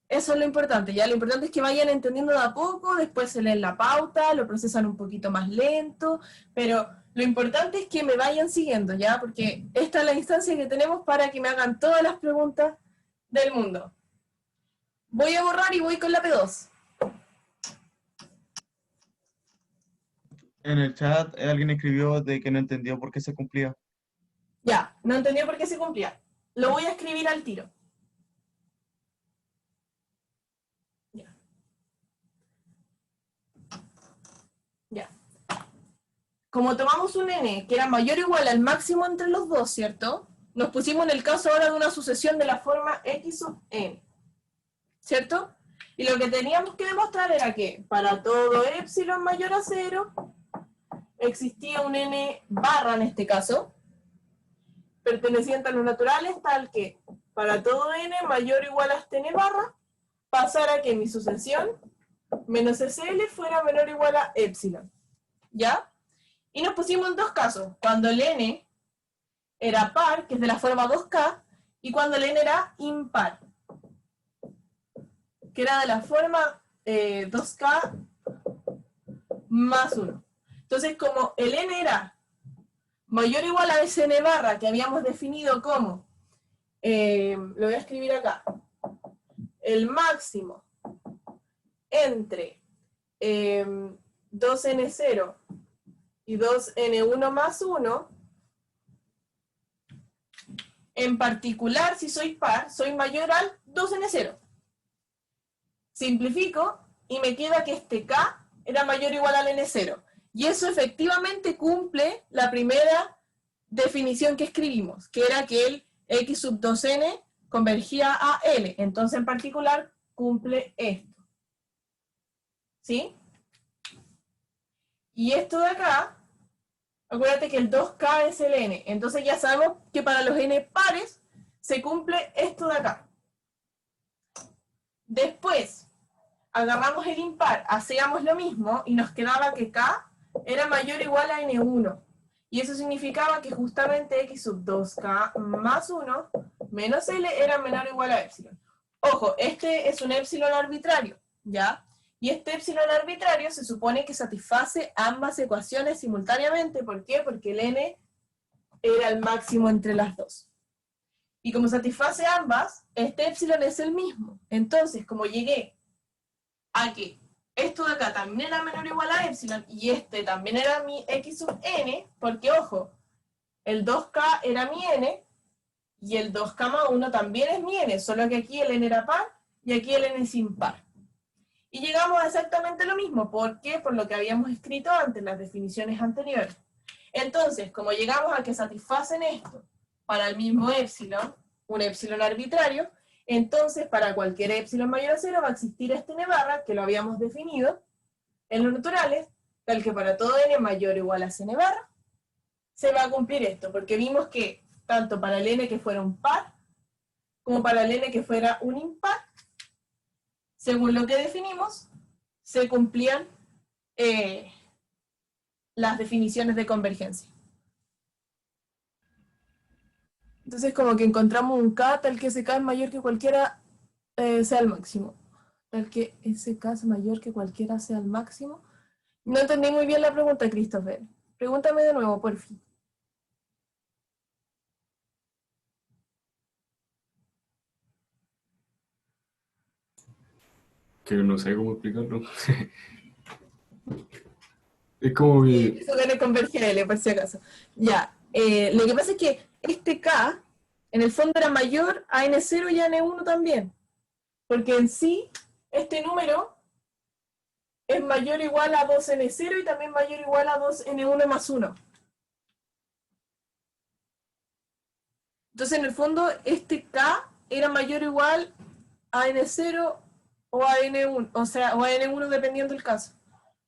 eso es lo importante. Ya lo importante es que vayan entendiendo de a poco, después se leen la pauta, lo procesan un poquito más lento, pero lo importante es que me vayan siguiendo, ¿ya? Porque esta es la instancia que tenemos para que me hagan todas las preguntas del mundo. Voy a borrar y voy con la P2. En el chat alguien escribió de que no entendió por qué se cumplía. Ya, no entendió por qué se cumplía. Lo voy a escribir al tiro. Ya. Ya. Como tomamos un n que era mayor o igual al máximo entre los dos, ¿cierto? Nos pusimos en el caso ahora de una sucesión de la forma x sub n, ¿cierto? Y lo que teníamos que demostrar era que para todo epsilon mayor a 0, existía un n barra en este caso, perteneciente a los naturales, tal que para todo n mayor o igual a este n barra, pasara que mi sucesión menos SL fuera menor o igual a epsilon. ¿Ya? Y nos pusimos en dos casos, cuando el n era par, que es de la forma 2k, y cuando el n era impar, que era de la forma 2k más 1. Entonces, como el n era mayor o igual a ese n barra que habíamos definido como, lo voy a escribir acá, el máximo entre 2n0 y 2n1 más 1, En particular, si soy par, soy mayor al 2n0. Simplifico y me queda que este k era mayor o igual al n0. Y eso efectivamente cumple la primera definición que escribimos, que era que el x sub 2n convergía a L. Entonces, en particular, cumple esto. ¿Sí? Y esto de acá, acuérdate que el 2k es el n. Entonces ya sabemos que para los n pares se cumple esto de acá. Después, agarramos el impar, hacíamos lo mismo y nos quedaba que k era mayor o igual a n1. Y eso significaba que justamente x sub 2k más 1 menos L era menor o igual a epsilon. Ojo, este es un epsilon arbitrario, ¿ya? Y este epsilon arbitrario se supone que satisface ambas ecuaciones simultáneamente. ¿Por qué? Porque el n era el máximo entre las dos. Y como satisface ambas, este epsilon es el mismo. Entonces, como llegué a que esto de acá también era menor o igual a epsilon, y este también era mi x sub n, porque ojo, el 2k era mi n, y el 2k más 1 también es mi n, solo que aquí el n era par, y aquí el n es impar. Y llegamos a exactamente lo mismo. ¿Por qué? Por lo que habíamos escrito antes, las definiciones anteriores. Entonces, como llegamos a que satisfacen esto para el mismo epsilon, un epsilon arbitrario, entonces para cualquier epsilon mayor a 0 va a existir este n barra, que lo habíamos definido en los naturales, tal que para todo n mayor o igual a c n barra, se va a cumplir esto, porque vimos que tanto para el n que fuera un par, como para el n que fuera un impar, según lo que definimos, se cumplían las definiciones de convergencia. Entonces como que encontramos un k tal que ese k es mayor que cualquiera sea el máximo. Tal que ese k es mayor que cualquiera sea el máximo. No entendí muy bien la pregunta, Christopher. Pregúntame de nuevo, por fin. Que no sé cómo explicarlo. Es como que... Eso viene converge a L, por si acaso. Ya, lo que pasa es que este K, en el fondo era mayor a N0 y a N1 también. Porque en sí, este número es mayor o igual a 2N0 y también mayor o igual a 2N1 más 1. Entonces, en el fondo, este K era mayor o igual a N0 o a N1, o sea, o a N1 dependiendo del caso.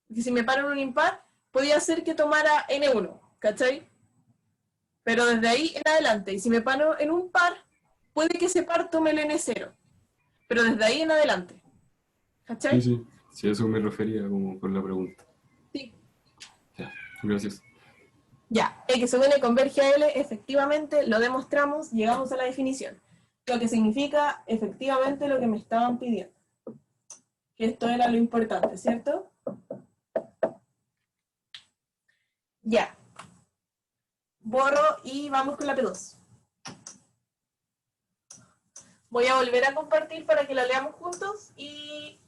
Porque si me paro en un impar, podía ser que tomara N1, ¿cachai? Pero desde ahí en adelante, y si me paro en un par, puede que ese par tome el N0, pero desde ahí en adelante, ¿cachai? Sí, sí, sí, a eso me refería como con la pregunta. Sí. Ya, gracias. Ya, X sub n converge a L, efectivamente, lo demostramos, llegamos a la definición. Lo que significa efectivamente lo que me estaban pidiendo. Que esto era lo importante, ¿cierto? Ya. Borro y vamos con la P2. Voy a volver a compartir para que la leamos juntos y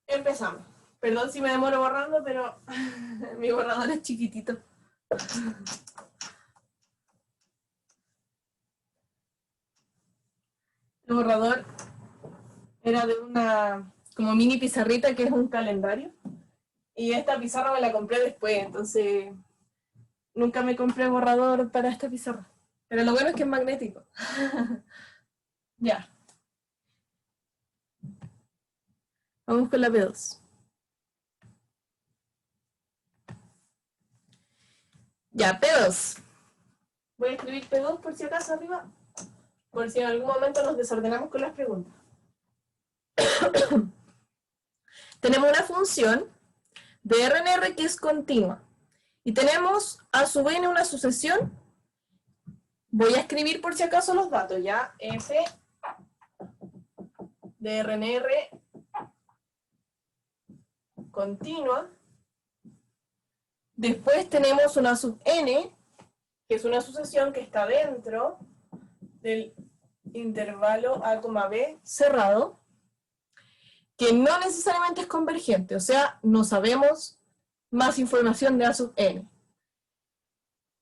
empezamos. Perdón si me demoro borrando, pero mi borrador es chiquitito. El borrador era de una como mini pizarrita que es un calendario. Y esta pizarra me la compré después, entonces nunca me compré borrador para esta pizarra. Pero lo bueno es que es magnético. Ya. Vamos con la P2. Ya, P2. Voy a escribir P2 por si acaso arriba, por si en algún momento nos desordenamos con las preguntas. Tenemos una función de RNR que es continua. Y tenemos a su vez una sucesión. Voy a escribir por si acaso los datos, ¿ya? F de RNR continua. Después tenemos una sub n, que es una sucesión que está dentro del intervalo A, B cerrado, que no necesariamente es convergente, o sea, no sabemos más información de A sub n.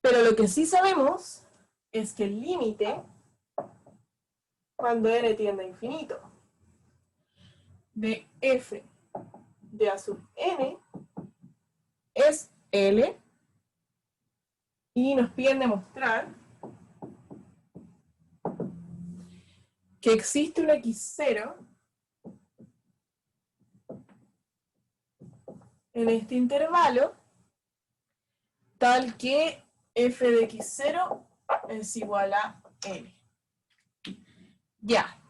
Pero lo que sí sabemos es que el límite, cuando n tiende a infinito, de f de a sub n es L, y nos piden demostrar que existe un x0 en este intervalo tal que f de x0 es igual a L. Ya.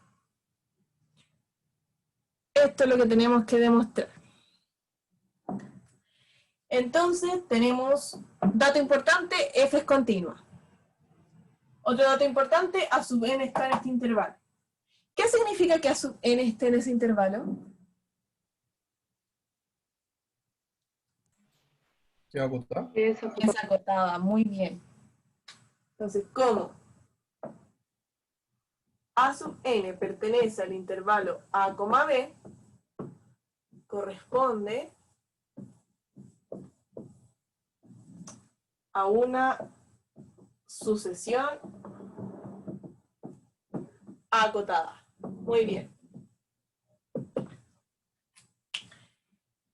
Esto es lo que tenemos que demostrar. Entonces tenemos, dato importante, f es continua. Otro dato importante, a sub n está en este intervalo. ¿Qué significa que a sub n esté en ese intervalo? ¿Se va a acotar? Es Es acotada, muy bien. Entonces, ¿cómo? A sub n pertenece al intervalo a, b, corresponde a una sucesión acotada. Muy bien.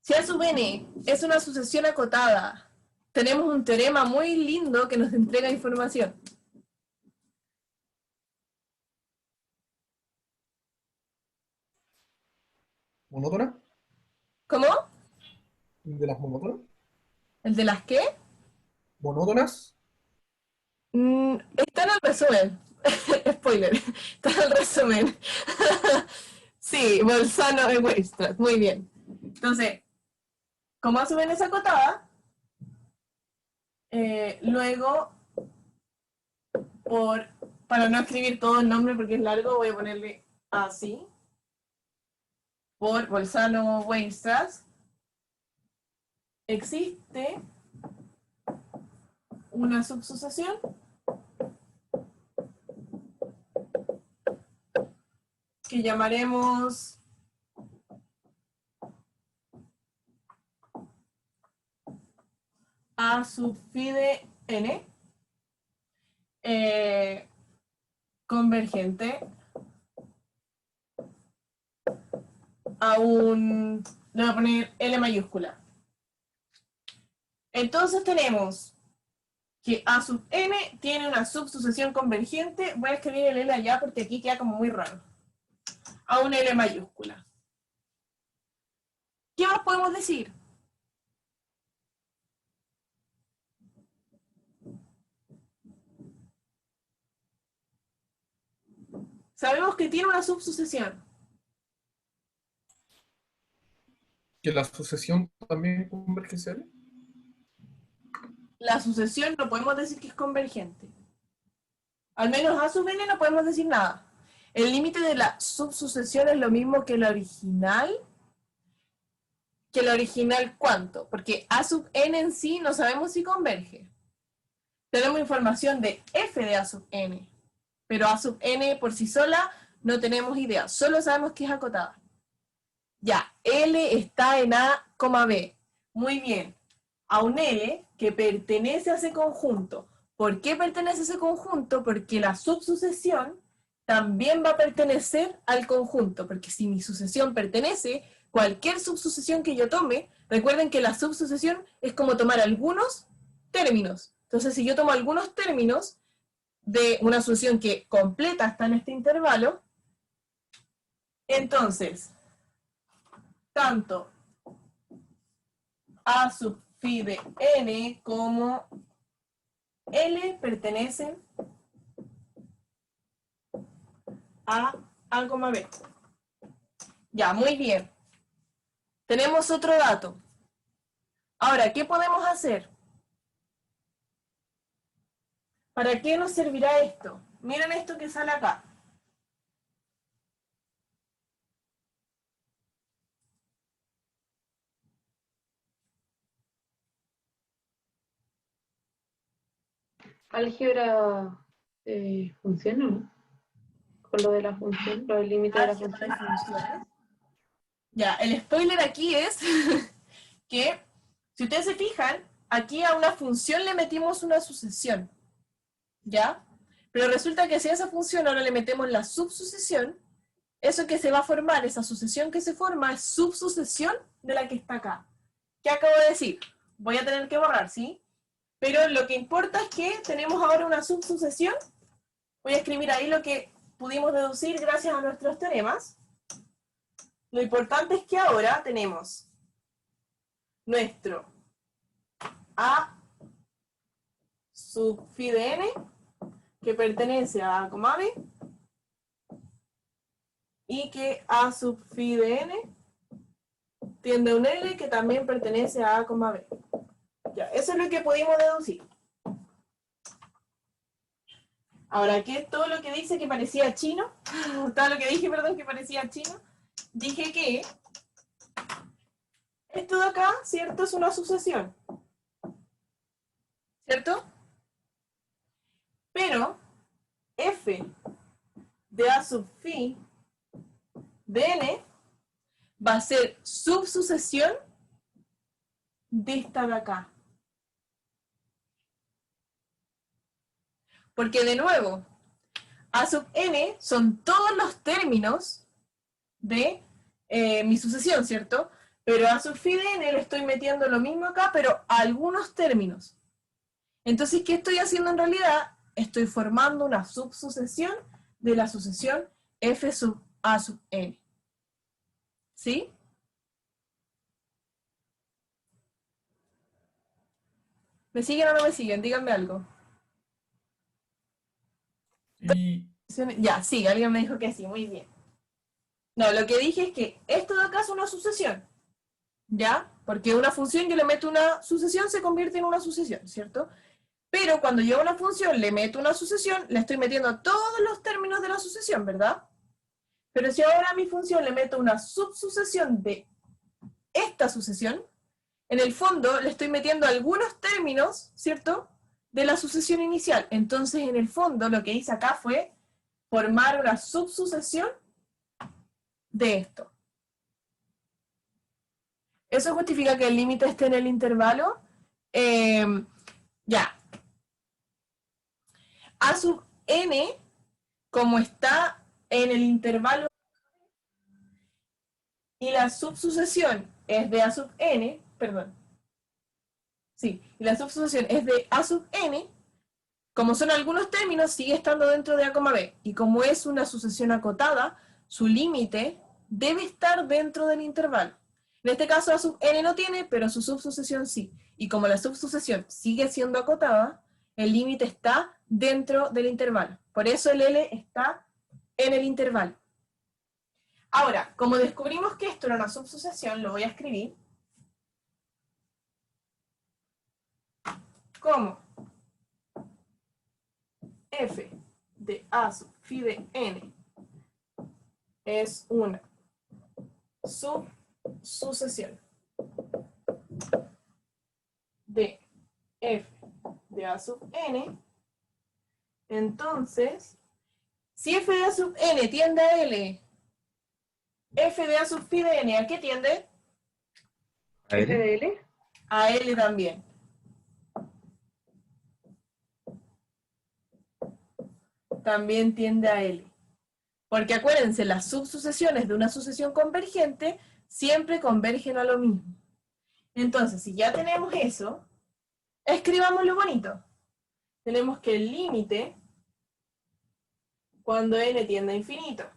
Si A sub n es una sucesión acotada, tenemos un teorema muy lindo que nos entrega información. ¿Monótona? ¿Cómo? ¿De las monótonas? ¿El de las qué? ¿Monótonas? Está en el resumen. Spoiler. Está en el resumen. Sí, Bolzano y Weierstrass. Muy bien. Entonces, como A sub n es acotada, luego, para no escribir todo el nombre porque es largo, voy a ponerle así. Por Bolzano Weierstrass, existe una subsucesión que llamaremos A sub phi de n, convergente a un, le voy a poner L mayúscula. Entonces tenemos que A sub n tiene una subsucesión convergente, voy a escribir el L allá porque aquí queda como muy raro, a un L mayúscula. ¿Qué más podemos decir? Sabemos que tiene una subsucesión. ¿Que la sucesión también converge hacia L? La sucesión no podemos decir que es convergente. Al menos A sub n no podemos decir nada. El límite de la subsucesión es lo mismo que la original. ¿Que la original cuánto? Porque A sub n en sí no sabemos si converge. Tenemos información de f de A sub n. Pero A sub n por sí sola no tenemos idea. Solo sabemos que es acotada. Ya, L está en A, B. Muy bien. A un L que pertenece a ese conjunto. ¿Por qué pertenece a ese conjunto? Porque la subsucesión también va a pertenecer al conjunto. Porque si mi sucesión pertenece, cualquier subsucesión que yo tome, recuerden que la subsucesión es como tomar algunos términos. Entonces, si yo tomo algunos términos de una sucesión que completa está en este intervalo, entonces, tanto A sub phi de n como L pertenecen a A, B. Ya, muy bien. Tenemos otro dato. Ahora, ¿qué podemos hacer? ¿Para qué nos servirá esto? Miren esto que sale acá. álgebra funciona, ¿no? Con lo de la función, lo del límite de la función. Ya, el spoiler aquí es que, si ustedes se fijan, aquí a una función le metimos una sucesión, ¿ya? Pero resulta que si a esa función ahora le metemos la subsucesión, eso que se va a formar, esa sucesión que se forma, es subsucesión de la que está acá. ¿Qué acabo de decir? Voy a tener que borrar, ¿sí? Pero lo que importa es que tenemos ahora una subsucesión. Voy a escribir ahí lo que pudimos deducir gracias a nuestros teoremas. Lo importante es que ahora tenemos nuestro A sub phi de n, que pertenece a A, B, y que A sub phi de n tiende a un L que también pertenece a A, B. Ya, eso es lo que pudimos deducir. Ahora, ¿qué es todo lo que dice que parecía chino? Todo lo que dije, perdón, que parecía chino. Dije que esto de acá, ¿cierto? Es una sucesión. ¿Cierto? Pero f de A sub phi de n va a ser subsucesión de esta de acá. Porque de nuevo, A sub n son todos los términos de mi sucesión, ¿cierto? Pero A sub phi de n le estoy metiendo lo mismo acá, pero algunos términos. Entonces, ¿qué estoy haciendo en realidad? Estoy formando una subsucesión de la sucesión f sub A sub n. ¿Sí? ¿Me siguen o no me siguen? Díganme algo. Y Ya, sí, alguien me dijo que sí, muy bien. No, lo que dije es que esto de acá es una sucesión. ¿Ya? Porque una función yo le meto una sucesión, se convierte en una sucesión, ¿cierto? Pero cuando yo a una función le meto una sucesión, le estoy metiendo todos los términos de la sucesión, ¿verdad? Pero si ahora a mi función le meto una subsucesión de esta sucesión, en el fondo le estoy metiendo algunos términos, ¿cierto?, de la sucesión inicial. Entonces, en el fondo, lo que hice acá fue formar una subsucesión de esto. ¿Eso justifica que el límite esté en el intervalo? Ya. A sub n, como está en el intervalo, y la subsucesión es de A sub n, perdón. Sí, y la subsucesión es de A sub n, como son algunos términos, sigue estando dentro de A, B. Y como es una sucesión acotada, su límite debe estar dentro del intervalo. En este caso A sub n no tiene, pero su subsucesión sí. Y como la subsucesión sigue siendo acotada, el límite está dentro del intervalo. Por eso el L está en el intervalo. Ahora, como descubrimos que esto era una subsucesión, lo voy a escribir como f de A sub phi de n es una subsucesión de f de A sub n, entonces, si f de A sub n tiende a L, f de A sub phi de n, ¿a qué tiende? ¿A ¿F L? de L? A L también. También tiende a L. Porque acuérdense, las subsucesiones de una sucesión convergente siempre convergen a lo mismo. Entonces, si ya tenemos eso, escribamos lo bonito. Tenemos que el límite, cuando n tiende a infinito,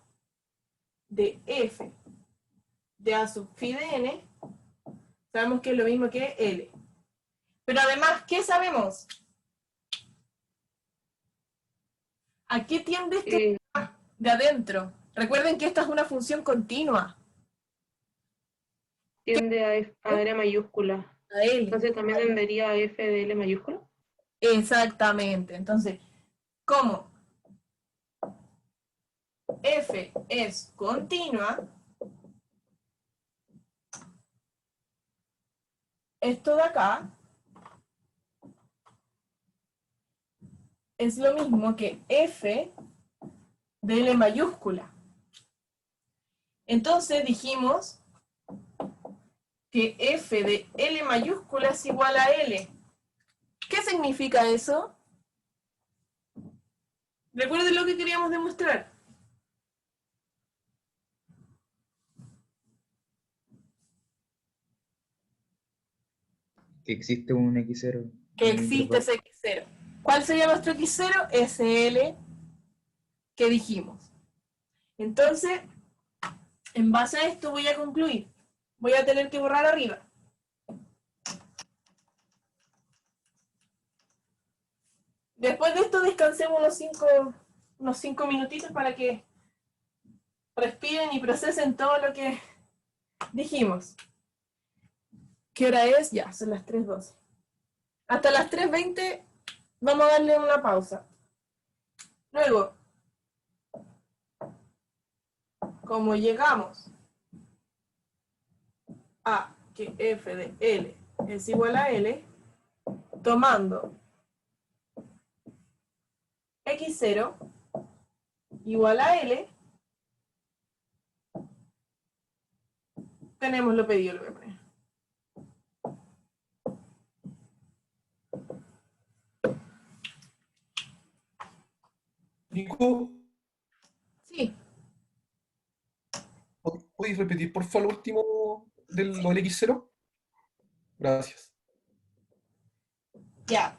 de f de A sub phi de n, sabemos que es lo mismo que L. Pero además, ¿qué sabemos? ¿A qué tiende este de adentro? Recuerden que esta es una función continua. Tiende a L mayúscula. A L. Entonces también tendería a F de L mayúscula. Exactamente. Entonces, ¿cómo? F es continua. Esto de acá es lo mismo que F de L mayúscula. Entonces dijimos que F de L mayúscula es igual a L. ¿Qué significa eso? Recuerden lo que queríamos demostrar. Que existe un X0. Que en el existe ese X0. ¿Cuál sería nuestro X0? SL que dijimos. Entonces, en base a esto voy a concluir. Voy a tener que borrar arriba. Después de esto descansemos unos 5 minutitos para que respiren y procesen todo lo que dijimos. ¿Qué hora es? Ya, son las 3:12. Hasta las 3:20 vamos a darle una pausa. Luego, como llegamos a que f de L es igual a L, tomando X0 igual a L, tenemos lo pedido, lo voy a poner. Nico, Sí, ¿puedes repetir por favor lo último lo del X0? Gracias. ya.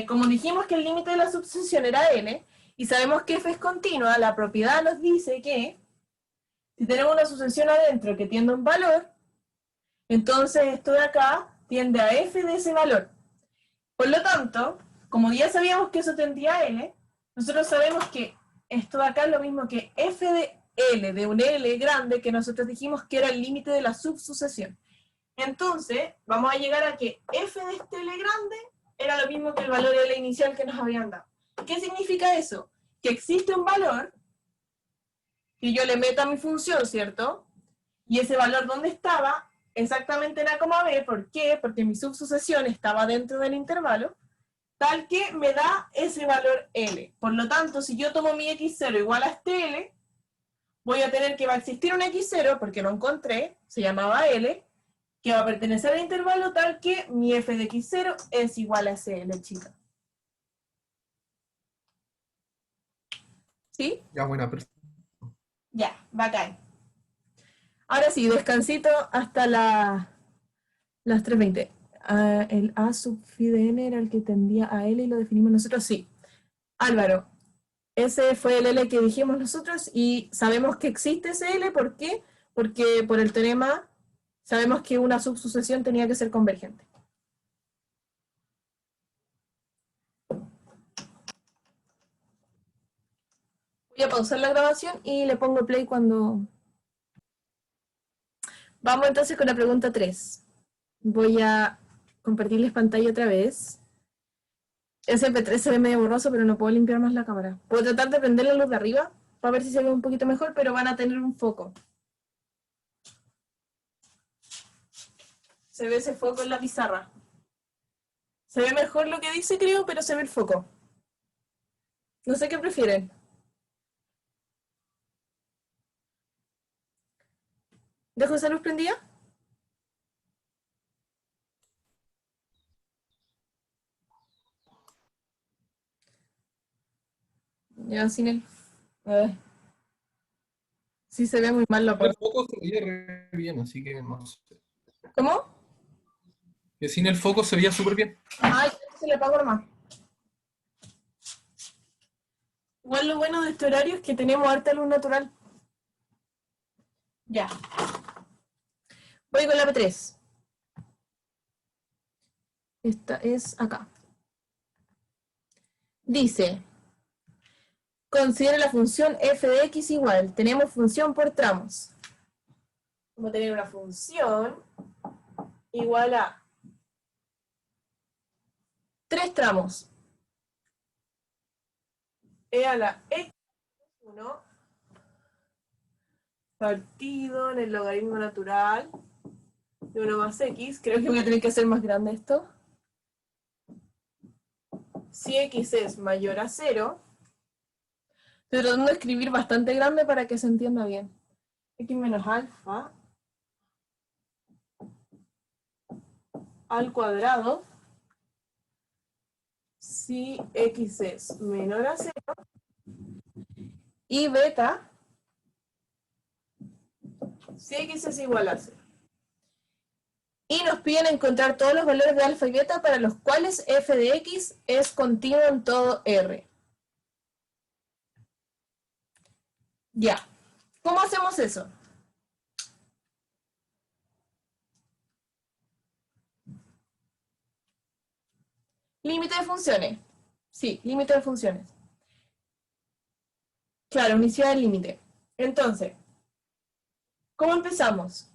Como dijimos que el límite de la subsucesión era N, y sabemos que F es continua, la propiedad nos dice que si tenemos una sucesión adentro que tiende a un valor, entonces esto de acá tiende a F de ese valor. Por lo tanto, como ya sabíamos que eso tendía a L, nosotros sabemos que esto de acá es lo mismo que F de L, de un L grande, que nosotros dijimos que era el límite de la subsucesión. Entonces, vamos a llegar a que F de este L grande era lo mismo que el valor L inicial que nos habían dado. ¿Qué significa eso? Que existe un valor que yo le meto a mi función, ¿cierto? Y ese valor, ¿dónde estaba? Exactamente en A, B. ¿Por qué? Porque mi subsucesión estaba dentro del intervalo, tal que me da ese valor L. Por lo tanto, si yo tomo mi X0 igual a este L, voy a tener que va a existir un X0, porque lo encontré, se llamaba L, que va a pertenecer al intervalo tal que mi f de X0 es igual a ese L, chica. ¿Sí? Ya, buena, perfecto. Ya, bacán. Ahora sí, descansito hasta las 3:20. El A sub phi de n era el que tendía a L y lo definimos nosotros, sí. Álvaro, ese fue el L que dijimos nosotros y sabemos que existe ese L, ¿por qué? Porque por el teorema sabemos que una subsucesión tenía que ser convergente. Voy a pausar la grabación y le pongo play cuando... Vamos entonces con la pregunta 3. Voy a compartirles pantalla otra vez. Ese MP3 se ve medio borroso, pero no puedo limpiar más la cámara. Puedo tratar de prender la luz de arriba para ver si se ve un poquito mejor, pero van a tener un foco. Se ve ese foco en la pizarra. Se ve mejor lo que dice, creo, pero se ve el foco. No sé qué prefieren. ¿Dejo esa luz prendida? Ya, sin él. Sí se ve muy mal la El puerta. foco se veía re bien, así que no sé. ¿Cómo? Que sin el foco se veía súper bien. Ay, se le apagó nomás. Igual lo bueno de este horario es que tenemos harta luz natural. Ya. Voy con la P3. Esta es acá. Dice, considera la función f de x igual. Tenemos función por tramos. Vamos a tener una función igual a 3 tramos. E a la x1 partido en el logaritmo natural de 1 más x. Creo que voy a tener que hacer más grande esto. Si x es mayor a 0, estoy tratando de escribir bastante grande para que se entienda bien. X menos alfa al cuadrado si x es menor a 0 y beta si x es igual a 0. Y nos piden encontrar todos los valores de alfa y beta para los cuales f de x es continuo en todo R. Ya. ¿Cómo hacemos eso? Límite de funciones. Sí, límite de funciones. Claro, unicidad del límite. Entonces, ¿cómo empezamos?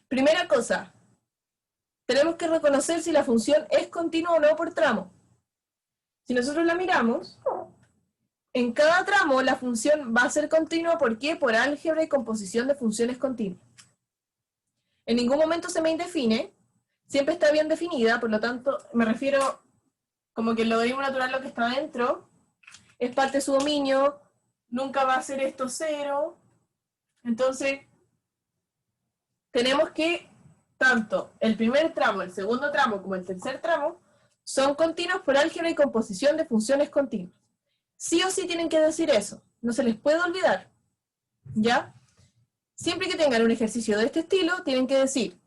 Primera cosa, tenemos que reconocer si la función es continua o no por tramo. Si nosotros la miramos, en cada tramo la función va a ser continua, ¿por qué? Por álgebra y composición de funciones continuas. En ningún momento se me indefine, siempre está bien definida, por lo tanto, me refiero como que el logaritmo natural lo que está dentro es parte de su dominio, nunca va a ser esto 0, entonces tenemos que tanto el primer tramo, el segundo tramo como el tercer tramo son continuos por álgebra y composición de funciones continuas. Sí o sí tienen que decir eso, no se les puede olvidar, ¿ya? Siempre que tengan un ejercicio de este estilo, tienen que decir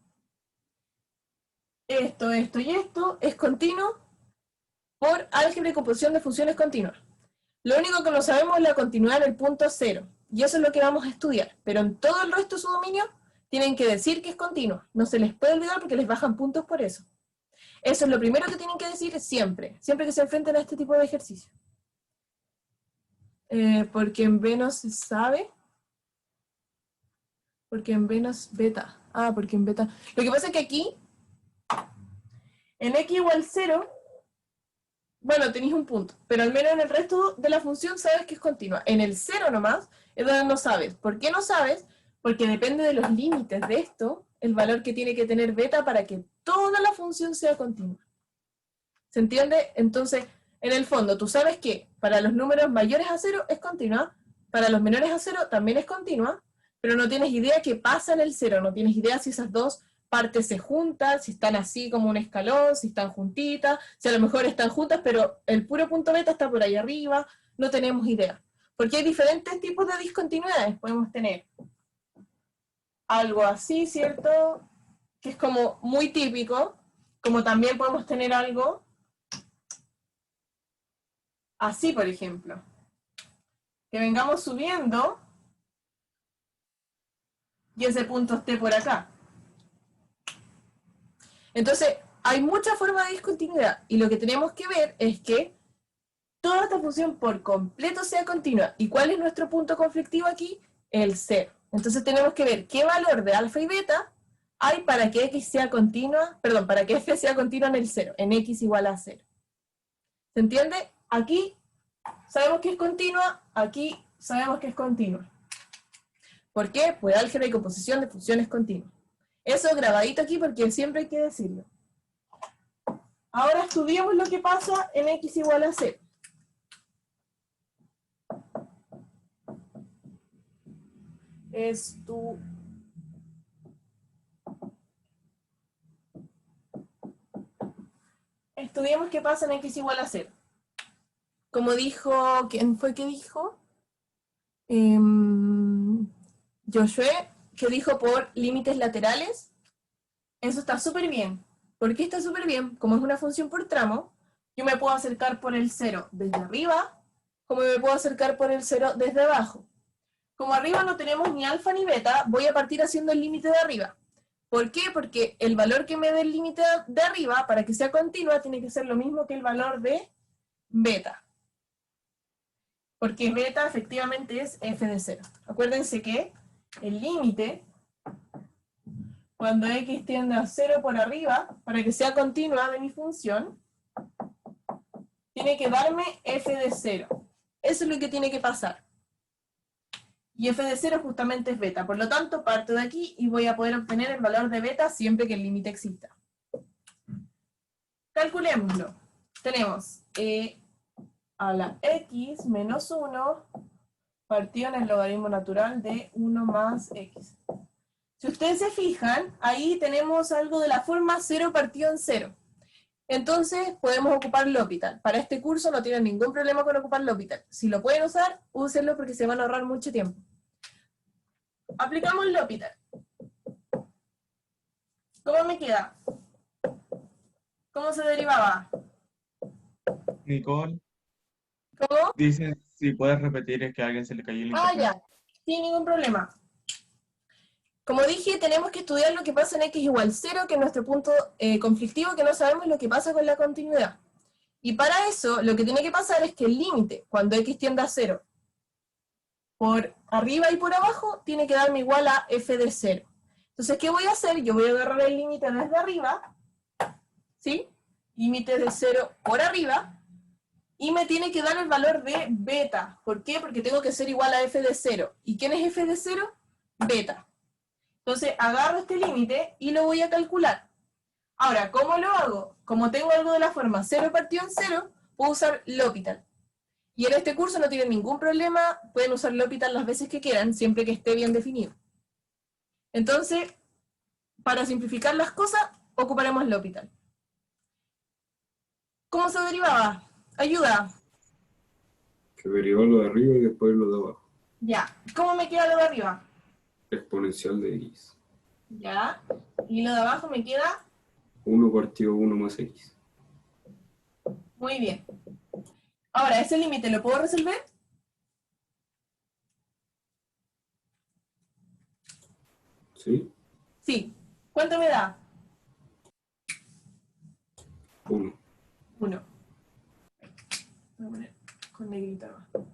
esto, esto y esto es continuo por álgebra y composición de funciones continuas. Lo único que no sabemos es la continuidad en el punto 0, y eso es lo que vamos a estudiar, pero en todo el resto de su dominio tienen que decir que es continua, no se les puede olvidar porque les bajan puntos por eso. Eso es lo primero que tienen que decir siempre, siempre que se enfrenten a este tipo de ejercicio. Porque en B no se sabe. Porque en B no es beta. Ah, porque en beta. Lo que pasa es que aquí, en x igual 0, bueno, tenéis un punto, pero al menos en el resto de la función sabes que es continua. En el 0 nomás es donde no sabes. ¿Por qué no sabes? Porque depende de los límites de esto, el valor que tiene que tener beta para que toda la función sea continua. ¿Se entiende? Entonces, en el fondo, tú sabes que para los números mayores a 0 es continua, para los menores a 0 también es continua, pero no tienes idea qué pasa en el 0, no tienes idea si esas dos partes se juntan, si están así como un escalón, si están juntitas, si a lo mejor están juntas, pero el puro punto beta está por ahí arriba, no tenemos idea. Porque hay diferentes tipos de discontinuidades, podemos tener algo así, ¿cierto? Que es como muy típico, como también podemos tener algo así, por ejemplo. Que vengamos subiendo y ese punto esté por acá. Entonces, hay muchas formas de discontinuidad, y lo que tenemos que ver es que toda esta función por completo sea continua. ¿Y cuál es nuestro punto conflictivo aquí? El 0. Entonces tenemos que ver qué valor de alfa y beta hay para que x sea continua, perdón, para que f sea continua en el 0, en x igual a 0. ¿Se entiende? Aquí sabemos que es continua, aquí sabemos que es continua. ¿Por qué? Por álgebra y composición de funciones continuas. Eso grabadito aquí porque siempre hay que decirlo. Ahora estudiemos lo que pasa en x igual a 0. Estudiemos qué pasa en x igual a 0. Como dijo, ¿quién fue que dijo? Josué, que dijo por límites laterales. Eso está súper bien. ¿Por qué está súper bien? Como es una función por tramo, yo me puedo acercar por el 0 desde arriba, como me puedo acercar por el 0 desde abajo. Como arriba no tenemos ni alfa ni beta, voy a partir haciendo el límite de arriba. ¿Por qué? Porque el valor que me dé el límite de arriba, para que sea continua, tiene que ser lo mismo que el valor de beta. Porque beta efectivamente es f de 0. Acuérdense que el límite, cuando x tiende a 0 por arriba, para que sea continua de mi función, tiene que darme f de 0. Eso es lo que tiene que pasar. Y f de 0 justamente es beta. Por lo tanto, parto de aquí y voy a poder obtener el valor de beta siempre que el límite exista. Calculémoslo. Tenemos e a la x menos 1 partido en el logaritmo natural de 1 más x. Si ustedes se fijan, ahí tenemos algo de la forma 0 partido en 0. Entonces podemos ocupar L'Hopital. Para este curso no tienen ningún problema con ocupar L'Hopital. Si lo pueden usar, úsenlo porque se van a ahorrar mucho tiempo. Aplicamos L'Hopital. ¿Cómo me queda? ¿Cómo se derivaba? Nicole, ¿Cómo? dice si puedes repetir, es que a alguien se le cayó el Ah, internet. ya. Sin ningún problema. Como dije, tenemos que estudiar lo que pasa en x igual 0, que es nuestro punto conflictivo, que no sabemos lo que pasa con la continuidad. Y para eso, lo que tiene que pasar es que el límite, cuando x tiende a 0, por arriba y por abajo, tiene que darme igual a f de 0. Entonces, ¿qué voy a hacer? Yo voy a agarrar el límite desde arriba, ¿sí? Límite de 0 por arriba, y me tiene que dar el valor de beta. ¿Por qué? Porque tengo que ser igual a f de 0. ¿Y quién es f de 0? Beta. Entonces agarro este límite y lo voy a calcular. Ahora, ¿cómo lo hago? Como tengo algo de la forma 0 partido en 0, puedo usar L'Hopital. Y en este curso no tienen ningún problema, pueden usar L'Hopital las veces que quieran, siempre que esté bien definido. Entonces, para simplificar las cosas, ocuparemos L'Hopital. ¿Cómo se derivaba? Ayuda. Que deriva lo de arriba y después lo de abajo. Ya. ¿Cómo me queda lo de arriba? Exponencial de x. Ya. Y lo de abajo me queda 1 partido 1 más x. muy bien. Ahora, ¿ese límite lo puedo resolver? ¿Sí? Sí. ¿Cuánto me da? 1. 1. Voy a poner con negrito abajo.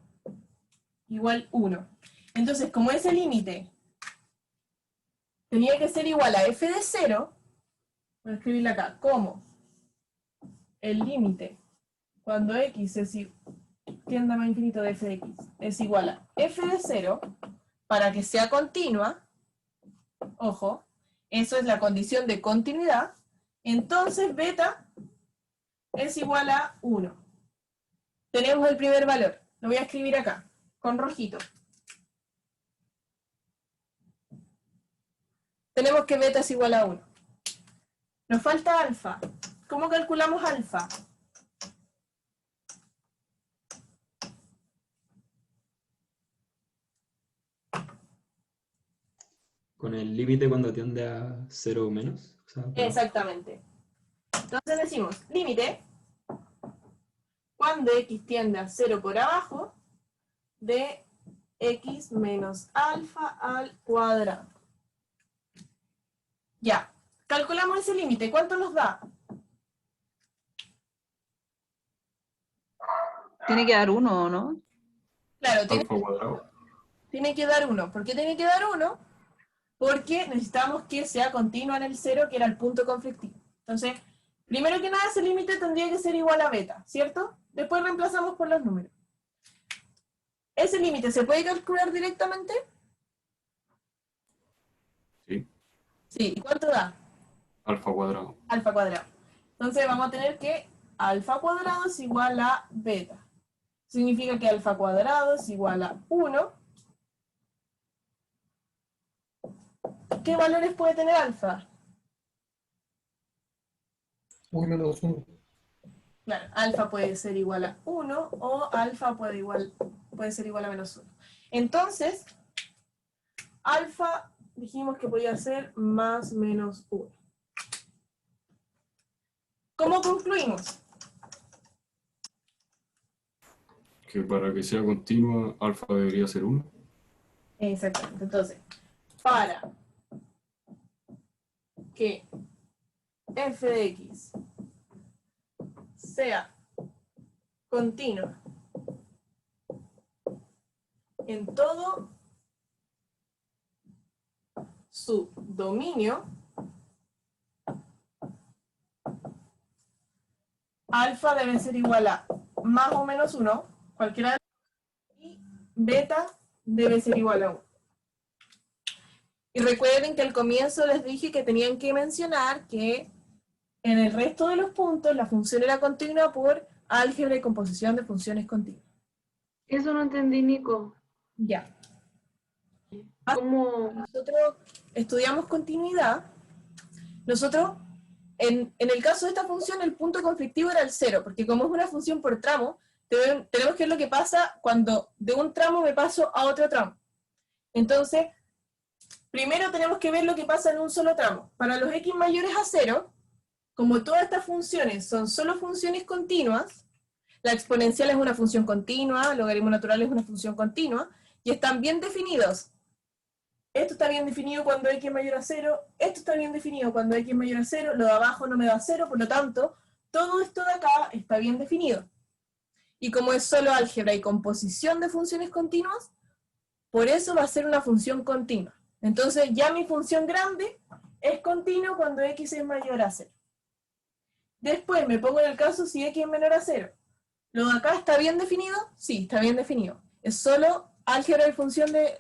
Igual 1. Entonces, como ese límite tenía que ser igual a f de 0, voy a escribirle acá, como el límite cuando x tiende a más infinito de f de x es igual a f de 0, para que sea continua, ojo, eso es la condición de continuidad, entonces beta es igual a 1. Tenemos el primer valor, lo voy a escribir acá, con rojito. Tenemos que beta es igual a 1. Nos falta alfa. ¿Cómo calculamos alfa? Con el límite cuando tiende a 0 o menos. O sea, Exactamente. Entonces decimos, límite, cuando x tiende a 0 por abajo, de x menos alfa al cuadrado. Ya, calculamos ese límite. ¿Cuánto nos da? Tiene que dar 1, ¿o no? Claro, Alfa cuadrado. tiene que dar 1. ¿Por qué tiene que dar 1? Porque necesitamos que sea continua en el 0, que era el punto conflictivo. Entonces, primero que nada, ese límite tendría que ser igual a beta, ¿cierto? Después reemplazamos por los números. ¿Ese límite se puede calcular directamente? Sí. Sí. ¿Y cuánto da? Alfa cuadrado. Alfa cuadrado. Entonces vamos a tener que alfa cuadrado es igual a beta. Significa que alfa cuadrado es igual a 1. ¿Qué valores puede tener alfa? Uy, menos 1. Claro, alfa puede ser igual a 1 o alfa puede ser igual a menos 1. Entonces, alfa dijimos que podía ser más menos 1. ¿Cómo concluimos? Que para que sea continua, alfa debería ser 1. Exactamente. Entonces, para que f de x sea continua en todo su dominio, alfa debe ser igual a más o menos 1, cualquiera de los, y beta debe ser igual a 1. Y recuerden que al comienzo les dije que tenían que mencionar que en el resto de los puntos la función era continua por álgebra y composición de funciones continuas. Eso no entendí, Nico. Ya. ¿Cómo? Nosotros estudiamos continuidad, nosotros en el caso de esta función, el punto conflictivo era el 0, porque como es una función por tramo, tenemos que ver lo que pasa cuando de un tramo me paso a otro tramo. Entonces, primero tenemos que ver lo que pasa en un solo tramo. Para los x mayores a 0, como todas estas funciones son solo funciones continuas, la exponencial es una función continua, el logaritmo natural es una función continua, y están bien definidos. Esto está bien definido cuando x es mayor a 0, esto está bien definido cuando x es mayor a 0, lo de abajo no me da 0, por lo tanto, todo esto de acá está bien definido. Y como es solo álgebra y composición de funciones continuas, por eso va a ser una función continua. Entonces ya mi función grande es continua cuando x es mayor a 0. Después me pongo en el caso si x es menor a 0. ¿Lo de acá está bien definido? Sí, está bien definido. Es solo álgebra y función de...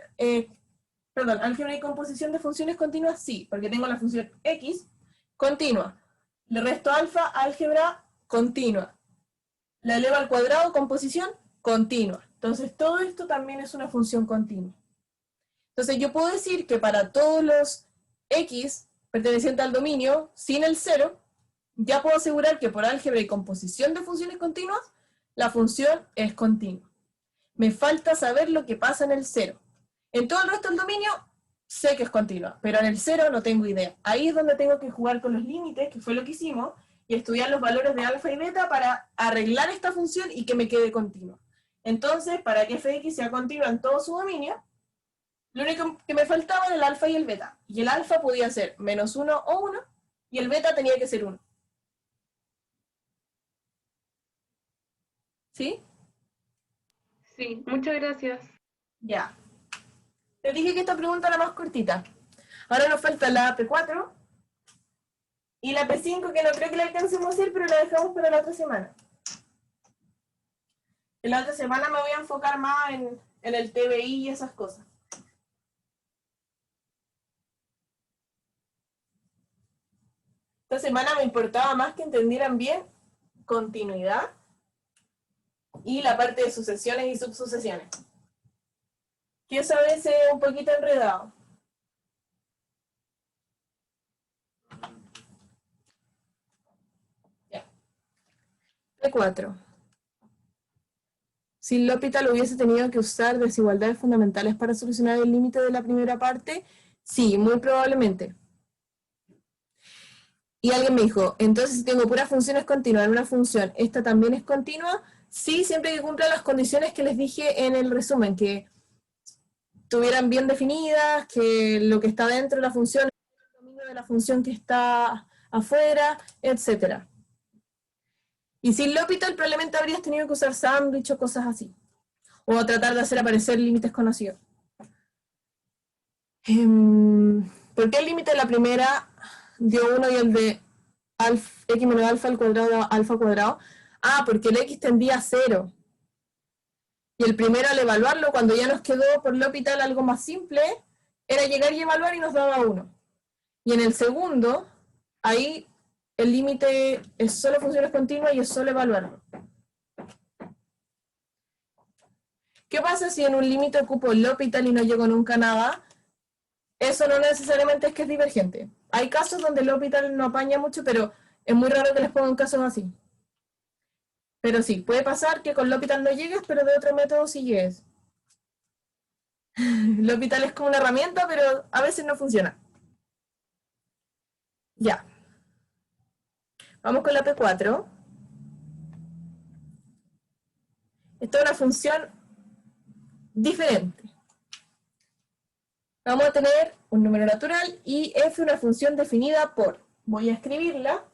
álgebra y composición de funciones continuas, sí, porque tengo la función x continua. Le resto alfa, álgebra continua. La elevo al cuadrado, composición continua. Entonces todo esto también es una función continua. Entonces yo puedo decir que para todos los x pertenecientes al dominio, sin el 0, ya puedo asegurar que por álgebra y composición de funciones continuas, la función es continua. Me falta saber lo que pasa en el 0. En todo el resto del dominio, sé que es continua, pero en el 0 no tengo idea. Ahí es donde tengo que jugar con los límites, que fue lo que hicimos, y estudiar los valores de alfa y beta para arreglar esta función y que me quede continua. Entonces, para que fx sea continua en todo su dominio, lo único que me faltaba era el alfa y el beta. Y el alfa podía ser -1 o 1, y el beta tenía que ser 1. ¿Sí? Sí, muchas gracias. Ya. Te dije que esta pregunta era más cortita. Ahora nos falta la P4 y la P5, que no creo que la alcancemos a hacer, pero la dejamos para la otra semana. En la otra semana me voy a enfocar más en el TBI y esas cosas. Esta semana me importaba más que entendieran bien continuidad y la parte de sucesiones y subsucesiones. Que eso a veces es un poquito enredado. Ya. P4. Si L'Hopital hubiese tenido que usar desigualdades fundamentales para solucionar el límite de la primera parte, sí, muy probablemente. Y alguien me dijo, entonces si tengo puras funciones continuas en una función, ¿esta también es continua? Sí, siempre que cumpla las condiciones que les dije en el resumen, que estuvieran bien definidas, que lo que está dentro de la función es el dominio de la función que está afuera, etc. Y sin L'Hopital probablemente habrías tenido que usar sándwich o cosas así. O tratar de hacer aparecer límites conocidos. ¿Por qué el límite de la primera dio 1 y el de x menos alfa al cuadrado da alfa al cuadrado? Ah, porque el x tendía a 0. Y el primero al evaluarlo, cuando ya nos quedó por L'Hopital algo más simple, era llegar y evaluar y nos daba 1. Y en el segundo, ahí el límite es solo funciones continuas y es solo evaluarlo. ¿Qué pasa si en un límite ocupo L'Hopital y no llego nunca a nada? Eso no necesariamente es que es divergente. Hay casos donde L'Hopital no apaña mucho, pero es muy raro que les pongan casos así. Pero sí, puede pasar que con L'Hopital no llegues, pero de otro método sí llegues. L'Hopital es como una herramienta, pero a veces no funciona. Ya. Vamos con la P4. Esta es una función diferente. Vamos a tener un número natural y f una función definida por, voy a escribirla,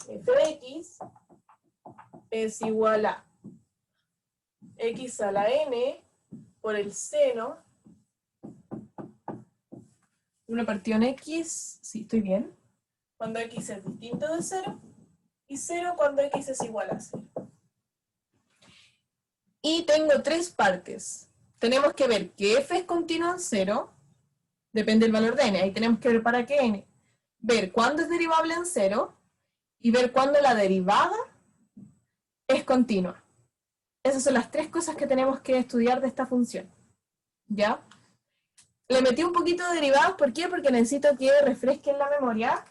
f de x es igual a x a la n por el seno, 1 partido en x, sí, estoy bien, cuando x es distinto de 0, y 0 cuando x es igual a 0. Y tengo tres partes. Tenemos que ver que f es continuo en 0, depende del valor de n, ahí tenemos que ver para qué n. Ver cuándo es derivable en 0, y ver cuándo la derivada es continua. Esas son las tres cosas que tenemos que estudiar de esta función. ¿Ya? Le metí un poquito de derivadas, ¿por qué? Porque necesito que refresquen la memoria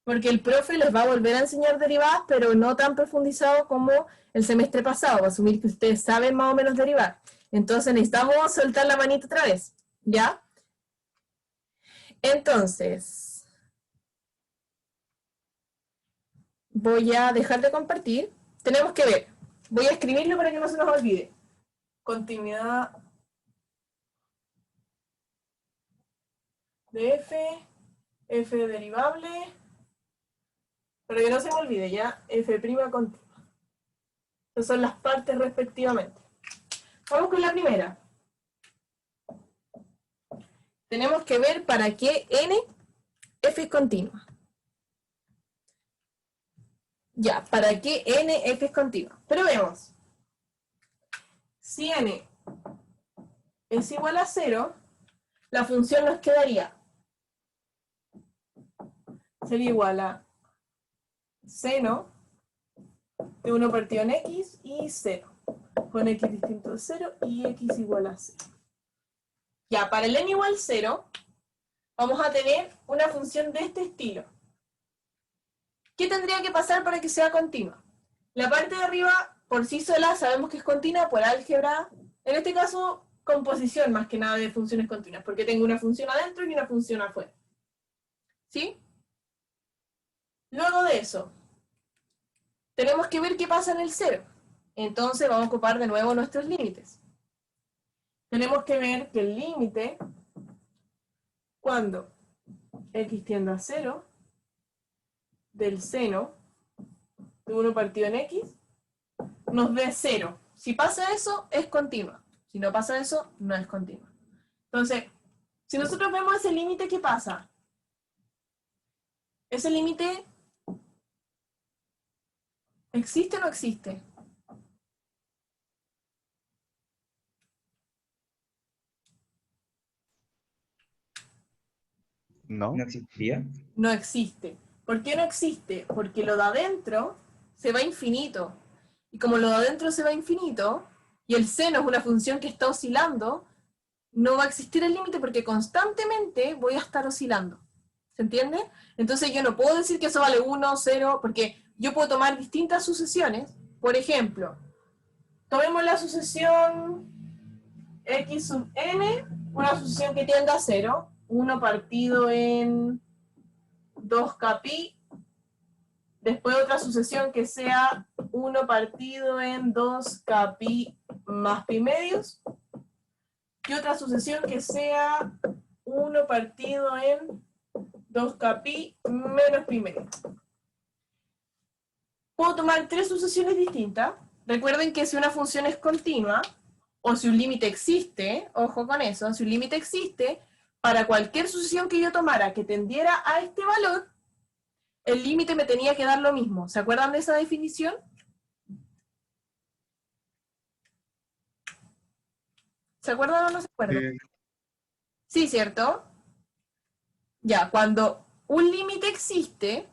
Porque el profe les va a volver a enseñar derivadas, pero no tan profundizado como el semestre pasado, va a asumir que ustedes saben más o menos derivar. Entonces necesitamos soltar la manita otra vez, ¿ya? Entonces, voy a dejar de compartir. Tenemos que ver, voy a escribirlo para que no se nos olvide. Continuidad de f derivable, para que no se me olvide ya, f' continua. Esas son las partes respectivamente. Vamos con la primera. Tenemos que ver para qué n f es continua. Ya, ¿para qué n f es continua? Pero vemos. Si n es igual a 0, la función nos quedaría. Sería igual a seno de 1 partido en x y 0. Con x distinto de 0 y x igual a 0. Ya, para el n igual a 0, vamos a tener una función de este estilo. ¿Qué tendría que pasar para que sea continua? La parte de arriba, por sí sola, sabemos que es continua por álgebra. En este caso, composición más que nada de funciones continuas, porque tengo una función adentro y una función afuera. ¿Sí? Luego de eso, tenemos que ver qué pasa en el 0. Entonces vamos a ocupar de nuevo nuestros límites. Tenemos que ver que el límite, cuando x tiende a 0, del seno de 1 partido en x, nos dé 0. Si pasa eso, es continua. Si no pasa eso, no es continua. Entonces, si nosotros vemos ese límite, ¿qué pasa? Ese límite, ¿existe o no existe? ¿No? ¿No existiría? No existe. ¿Por qué no existe? Porque lo de adentro se va a infinito. Y como lo de adentro se va a infinito, y el seno es una función que está oscilando, no va a existir el límite porque constantemente voy a estar oscilando. ¿Se entiende? Entonces yo no puedo decir que eso vale 1, 0, porque yo puedo tomar distintas sucesiones. Por ejemplo, tomemos la sucesión x sub n, una sucesión que tienda a 0, 1 partido en 2k pi, después otra sucesión que sea 1 partido en 2k pi más pi medios, y otra sucesión que sea 1 partido en 2k pi menos pi medios. Puedo tomar tres sucesiones distintas. Recuerden que si una función es continua, o si un límite existe, ojo con eso, si un límite existe, para cualquier sucesión que yo tomara que tendiera a este valor, el límite me tenía que dar lo mismo. ¿Se acuerdan de esa definición? ¿Se acuerdan o no se acuerdan? Sí, ¿cierto? Ya, cuando un límite existe,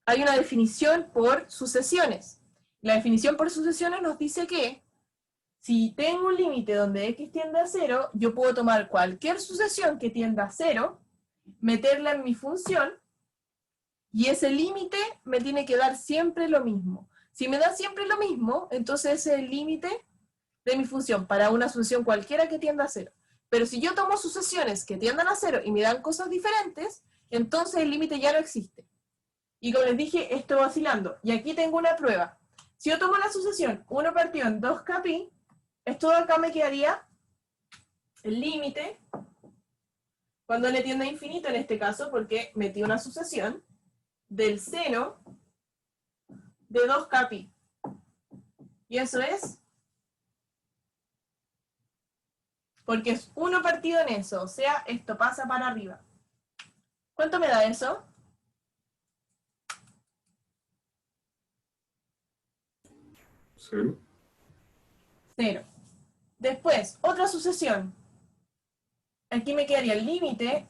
hay una definición por sucesiones. La definición por sucesiones nos dice que si tengo un límite donde x tiende a 0, yo puedo tomar cualquier sucesión que tienda a 0, meterla en mi función, y ese límite me tiene que dar siempre lo mismo. Si me da siempre lo mismo, entonces ese es el límite de mi función para una sucesión cualquiera que tienda a 0. Pero si yo tomo sucesiones que tiendan a 0 y me dan cosas diferentes, entonces el límite ya no existe. Y como les dije, esto va oscilando. Y aquí tengo una prueba. Si yo tomo la sucesión 1 partido en 2k pi, esto de acá me quedaría el límite, cuando n tiende a infinito en este caso, porque metí una sucesión, del seno de 2k pi. Y eso es, porque es 1 partido en eso, o sea, esto pasa para arriba. ¿Cuánto me da eso? 0. 0. Después, otra sucesión. Aquí me quedaría el límite,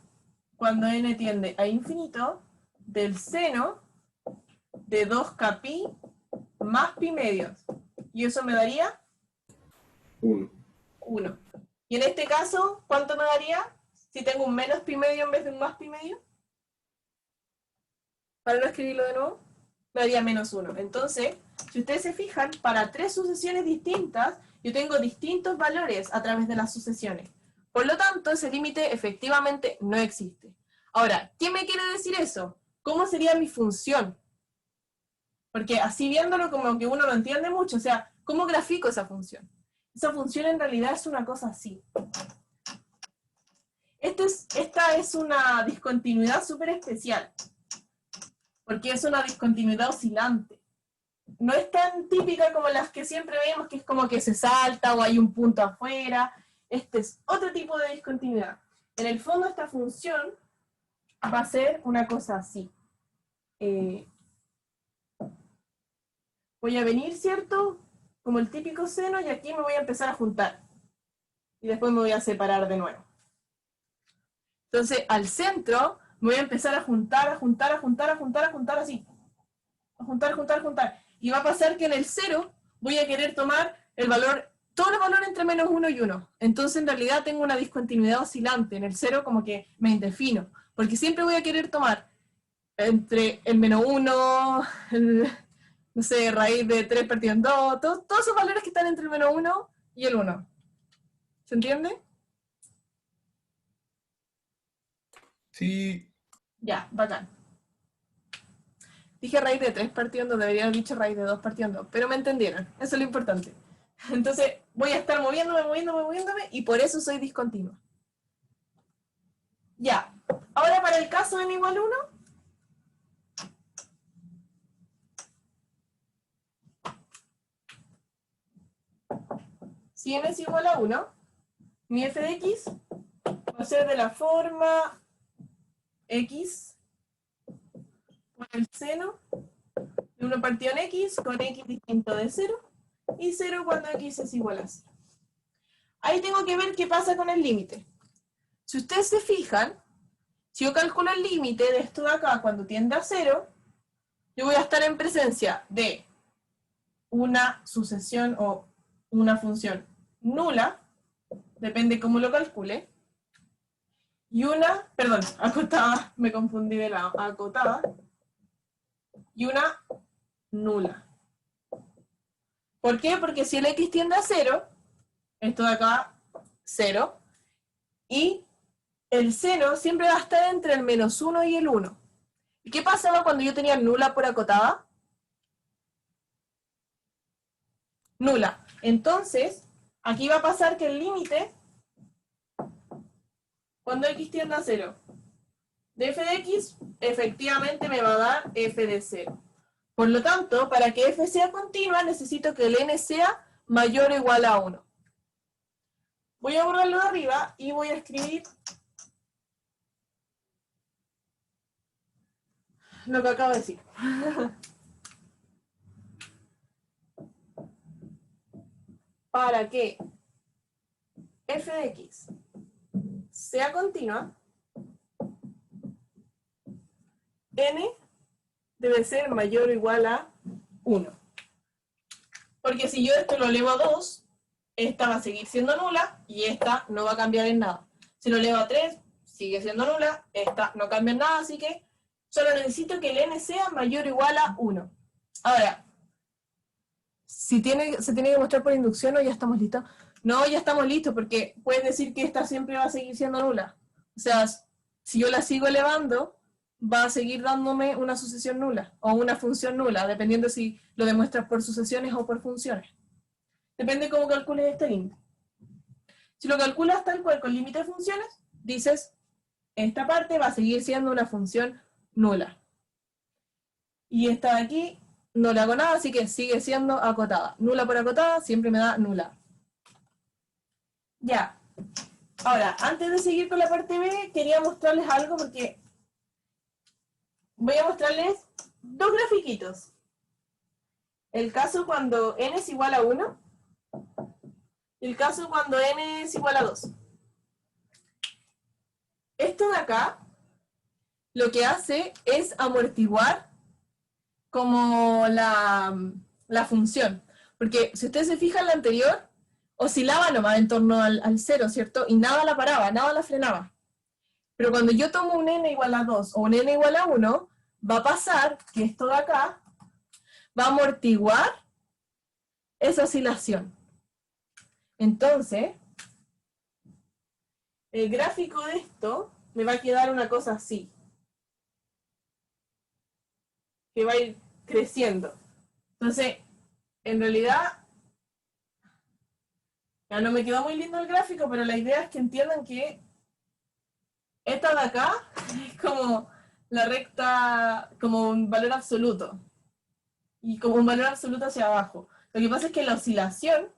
cuando n tiende a infinito, del seno de 2k pi más pi medios. Y eso me daría 1. 1. Y en este caso, ¿cuánto me daría si tengo un menos pi medio en vez de un más pi medio? para no escribirlo de nuevo, me daría menos 1. Entonces, si ustedes se fijan, para 3 sucesiones distintas, yo tengo distintos valores a través de las sucesiones. Por lo tanto, ese límite efectivamente no existe. Ahora, ¿qué me quiere decir eso? ¿Cómo sería mi función? Porque así viéndolo como que uno no entiende mucho, o sea, ¿cómo grafico esa función? Esa función en realidad es una cosa así. Esta es una discontinuidad súper especial, porque es una discontinuidad oscilante. No es tan típica como las que siempre vemos, que es como que se salta o hay un punto afuera. Este es otro tipo de discontinuidad. En el fondo esta función va a ser una cosa así. Voy a venir, ¿cierto? Como el típico seno, y aquí me voy a empezar a juntar. Y después me voy a separar de nuevo. Entonces, al centro, me voy a empezar a juntar así. A juntar. Y va a pasar que en el 0 voy a querer tomar el valor, todos los valores entre menos 1 y 1. Entonces, en realidad, tengo una discontinuidad oscilante. En el 0 como que me indefino. Porque siempre voy a querer tomar entre el menos 1, no sé, raíz de 3 partido en 2, todos esos valores que están entre el menos 1 y el 1. ¿Se entiende? Sí. Ya, bacán. Dije raíz de 3 partido en 2, debería haber dicho raíz de 2 partido en 2, pero me entendieron, eso es lo importante. Entonces, voy a estar moviéndome, y por eso soy discontinua. Ya, ahora para el caso n igual 1, si n es igual a 1, mi f de x va a ser de la forma x por el seno de 1 partido en x con x distinto de 0 y 0 cuando x es igual a 0. Ahí tengo que ver qué pasa con el límite. Si ustedes se fijan, si yo calculo el límite de esto de acá cuando tiende a 0, yo voy a estar en presencia de una sucesión o una función nula, depende cómo lo calcule, y una, perdón, acotada, me confundí de lado, acotada, y una nula. ¿Por qué? Porque si el x tiende a 0, esto de acá, 0, y el seno siempre va a estar entre el menos 1 y el 1. ¿Y qué pasaba cuando yo tenía nula por acotada? Nula. Entonces, aquí va a pasar que el límite, cuando x tiende a 0, de f de x, efectivamente me va a dar f de 0. Por lo tanto, para que f sea continua, necesito que el n sea mayor o igual a 1. Voy a borrarlo de arriba y voy a escribir lo que acabo de decir. Para que f de x sea continua, n debe ser mayor o igual a 1. Porque si yo esto lo elevo a 2, esta va a seguir siendo nula y esta no va a cambiar en nada. Si lo elevo a 3, sigue siendo nula, esta no cambia en nada, así que solo necesito que el n sea mayor o igual a 1. Ahora, se tiene que mostrar por inducción o ya estamos listos. No, ya estamos listos, porque pueden decir que esta siempre va a seguir siendo nula. O sea, si yo la sigo elevando, va a seguir dándome una sucesión nula, o una función nula, dependiendo si lo demuestras por sucesiones o por funciones. Depende cómo calcules este límite. Si lo calculas tal cual con límite de funciones, dices, esta parte va a seguir siendo una función nula. Y esta de aquí no le hago nada, así que sigue siendo acotada. Nula por acotada siempre me da nula. Ya. Ahora, antes de seguir con la parte B, quería mostrarles algo porque voy a mostrarles dos grafiquitos. El caso cuando n es igual a 1 y el caso cuando n es igual a 2. Esto de acá lo que hace es amortiguar como la función. Porque si ustedes se fijan, la anterior oscilaba nomás en torno al 0, ¿cierto? Y nada la paraba, nada la frenaba. Pero cuando yo tomo un n igual a 2 o un n igual a 1, va a pasar que esto de acá va a amortiguar esa oscilación. Entonces, el gráfico de esto me va a quedar una cosa así, que va a ir creciendo. Entonces, en realidad, ya no me quedó muy lindo el gráfico, pero la idea es que entiendan que esta de acá es como la recta, como un valor absoluto, y como un valor absoluto hacia abajo. Lo que pasa es que la oscilación,